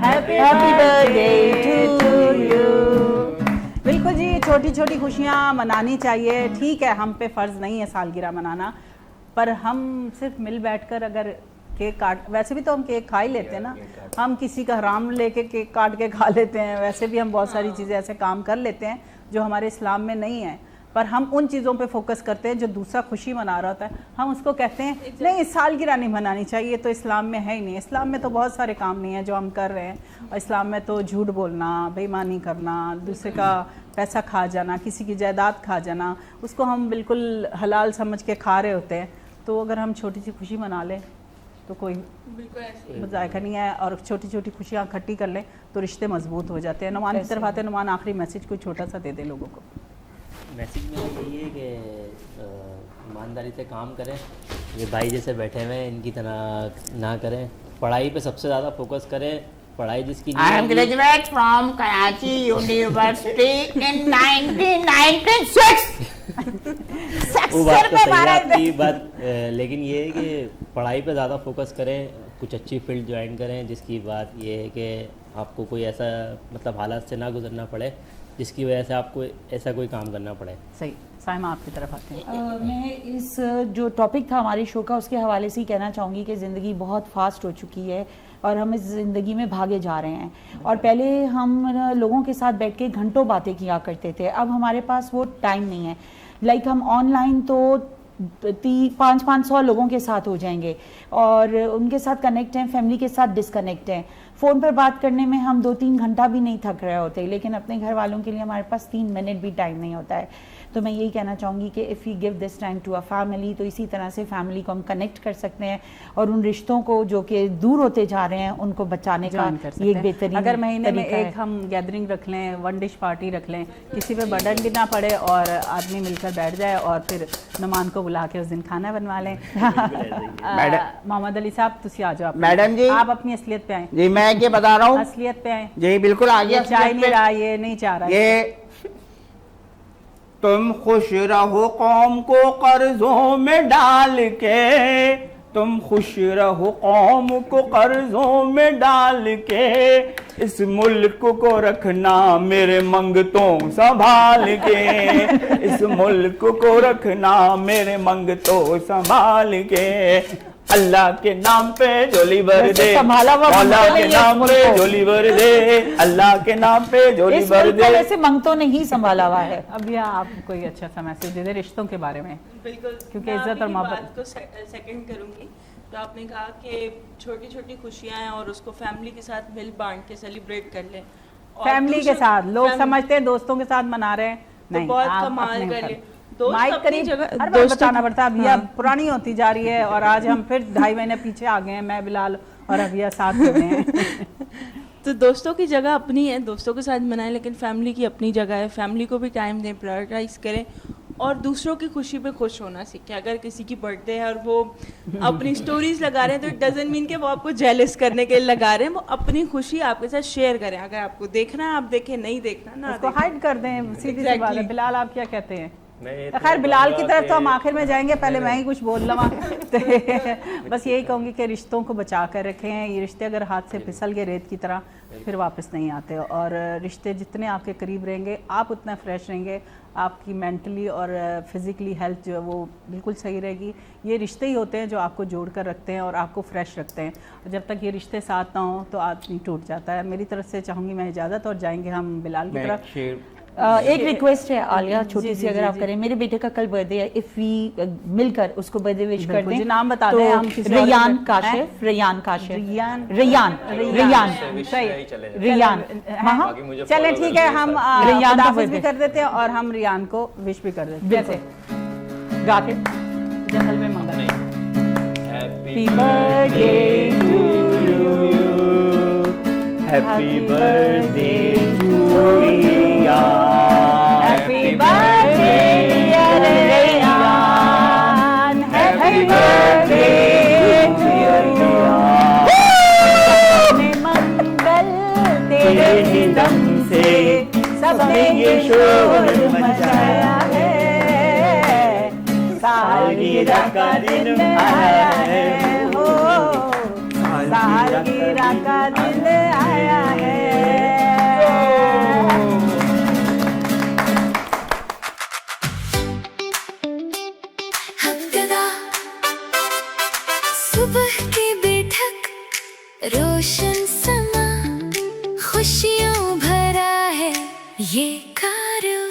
happy birthday to you. बिल्कुल जी, छोटी छोटी खुशियाँ मनानी चाहिए। ठीक है, हम पे फ़र्ज़ नहीं है सालगिरह मनाना, पर हम सिर्फ मिल बैठकर अगर केक काट, वैसे भी तो हम केक खा ही लेते हैं ना, हम किसी का हराम लेके केक काट के खा लेते हैं। वैसे भी हम बहुत सारी चीज़ें ऐसे काम कर लेते हैं जो हमारे इस्लाम में नहीं है, पर हम उन चीज़ों पे फोकस करते हैं जो दूसरा खुशी मना रहा होता है। हम उसको कहते हैं नहीं सालगिरह नहीं मनानी चाहिए, तो इस्लाम में है ही नहीं। इस्लाम में तो बहुत सारे काम नहीं है जो हम कर रहे हैं, और इस्लाम में तो झूठ बोलना, बेईमानी करना, दूसरे का पैसा खा जाना, किसी की जायदाद खा जाना, उसको हम बिल्कुल हलाल समझ के खा रहे होते हैं। तो अगर हम छोटी सी खुशी मना लें तो कोई बिल्कुल ऐसे ही। जायका नहीं है, और छोटी छोटी खुशियाँ इकट्ठी कर लें तो रिश्ते मजबूत हो जाते हैं। नुमान की तरफ आते हैं। नुमान आखिरी मैसेज कोई छोटा सा दे दे लोगों को। मैसेज मेरा यही है कि ईमानदारी से काम करें, ये भाई जैसे बैठे हुए हैं इनकी तरह ना करें, पढ़ाई पे सबसे ज़्यादा फोकस करें। पढ़ाई जिसकी I am graduate from Karachi University in 1996. वो बात तो सही है आपकी बात, लेकिन ये है कि पढ़ाई पे ज़्यादा फोकस करें, कुछ अच्छी फील्ड ज्वाइन करें जिसकी बात ये है कि आपको कोई ऐसा मतलब हालात से ना गुजरना पड़े जिसकी वजह से आपको ऐसा कोई काम करना पड़े। सही। साइमा आपकी तरफ आते हैं। मैं इस जो टॉपिक था हमारे शो का उसके हवाले से ही कहना चाहूँगी कि ज़िंदगी बहुत फास्ट हो चुकी है और हम इस ज़िंदगी में भागे जा रहे हैं। और पहले हम लोगों के साथ बैठ के घंटों बातें किया करते थे, अब हमारे पास वो टाइम नहीं है। लाइक हम ऑनलाइन तो 500 लोगों के साथ हो जाएंगे और उनके साथ कनेक्ट हैं, फैमिली के साथ डिस्कनेक्ट हैं। फ़ोन पर बात करने में हम 2-3 घंटा भी नहीं थक रहे होते, लेकिन अपने घर वालों के लिए हमारे पास 3 मिनट भी टाइम नहीं होता है। तो मैं यही कहना चाहूँगी कि if you give this time to a family, तो इसी तरह से फैमिली को हम कनेक्ट कर सकते हैं और उन रिश्तों को जो कि दूर होते जा रहे हैं उनको बचाने का ज्वाइन कर सकते ये एक हैं। बेहतरीन अगर महीने में तरीका है। एक हम गैदरिंग रख लें, 1 डिश पार्टी रख लें, किसी पे बर्डन भी ना पड़े और आदमी मिलकर बैठ जाए और फिर नुमान को बुला के उस दिन खाना बनवा लें। मोहम्मद अली साहब तुसी आ जाओ। मैडम जी। आप अपनी असलियत पे आए। जी मैं ये बता रहा हूँ, असलियत पे आए। जी बिल्कुल आ गया। ये चाय नहीं रहा, ये नहीं चाह रहा। ये तुम खुश रहो कौम को कर्जों में डाल के, तुम खुश रहो कौम को कर्जों में डाल के, इस मुल्क को रखना मेरे मंगतों संभाल के, इस मुल्क को रखना मेरे मंगतों संभाल के। अल्लाह के नाम पे झोली भर वैसे दे, संभाला हुआ मौला मंगतो के नहीं है नाम इस पे मुल्क को। झोली भर दे, अल्लाह के नाम पे झोली इस भर मुल्क को दे। वैसे मंगतों ने ही संभाला हुआ है। अब यह आप कोई अच्छा सा मैसेज दे दे रिश्तों के बारे में। बिल्कुल, क्योंकि मैं इज्जत आप और ही की मोहब्बत- बात को सेकंड करूंगी। तो आपने कहा कि छोटी छोटी खुशियां हैं और उसको फैमिली के साथ मिल बांट के सेलिब्रेट कर लें। और फैमिली के दूसरों- साथ लोग फैमिली- समझते हैं दोस्तों के साथ मना रहे हैं, तो नहीं बहुत आप कमाल अपने कर घर- ले। दोस्त माइक अपनी करीब जगह- हर बार दोस्तों बताना की- पड़ता है। अभिया हाँ। पुरानी होती जा रही है और आज हम फिर 2.5 महीने पीछे आ गए हैं, मैं बिलाल और अभिया साथ हो गए हैं। तो दोस्तों की जगह अपनी है, दोस्तों के साथ मनाएं, लेकिन फैमिली की अपनी जगह है। फैमिली को भी टाइम दें, प्रायोरिटाइज करें और दूसरों की खुशी पे खुश होना सीखें। अगर किसी की बर्थडे है और वो अपनी स्टोरीज लगा रहे हैं तो इट डजंट मीन कि वो आपको जेलस करने के लिए लगा रहे हैं। वो अपनी खुशी आपके साथ शेयर करें। अगर आपको देखना है आप देखें, नहीं देखना ना उसको देखें। हाइड कर दें, सीधी सी बात है। बिलाल आप क्या कहते हैं? मैं तो खैर बिलाल की तरफ तो हम आखिर में जाएंगे, पहले मैं ही कुछ बोल लवा। तो बस यही कहूँगी कि रिश्तों को बचा कर रखें। ये रिश्ते अगर हाथ से फिसल गए रेत की तरह फिर वापस नहीं आते, और रिश्ते जितने आपके करीब रहेंगे आप उतना फ्रेश रहेंगे, आपकी मेंटली और फिज़िकली हेल्थ जो है वो बिल्कुल सही रहेगी। ये रिश्ते ही होते हैं जो आपको जोड़ कर रखते हैं और आपको फ्रेश रखते हैं। और जब तक ये रिश्ते साथ ना हो तो आदमी टूट जाता है। मेरी तरफ से चाहूँगी मैं इजाज़त, और जाएंगे हम बिलाल की तरफ। एक रिक्वेस्ट है आलिया, छोटी जी, सी जी, अगर जी, आप जी। करें। मेरे बेटे का कल बर्थडे है, इफ़ वी मिलकर उसको बर्थडे विश कर बिल्कुल दें जी, नाम बता तो दें, हम किसी और रियान को- काशिफ, रियान काशिफ, रियान रियान रियान सही रियान हाँ बाकी मुझे चलें follow ठीक कर है, दिया हम सर। रियान का खुदाफिज भी birthday। कर देते हैं और हम रियान को विश भी कर देते हैं। जैसे गा के जंगल में मंगल। Happy birthday to happy birthday to Riya, happy birthday Riyan, happy birthday to Riyan. मंगल तेरे दम से सबने ये शोर मचाया है, सालगिरह का दिन आया है, हो सालगिरह का दिन आया है। हफ्तदा सुबह की बैठक, रोशन समा, खुशियों भरा है ये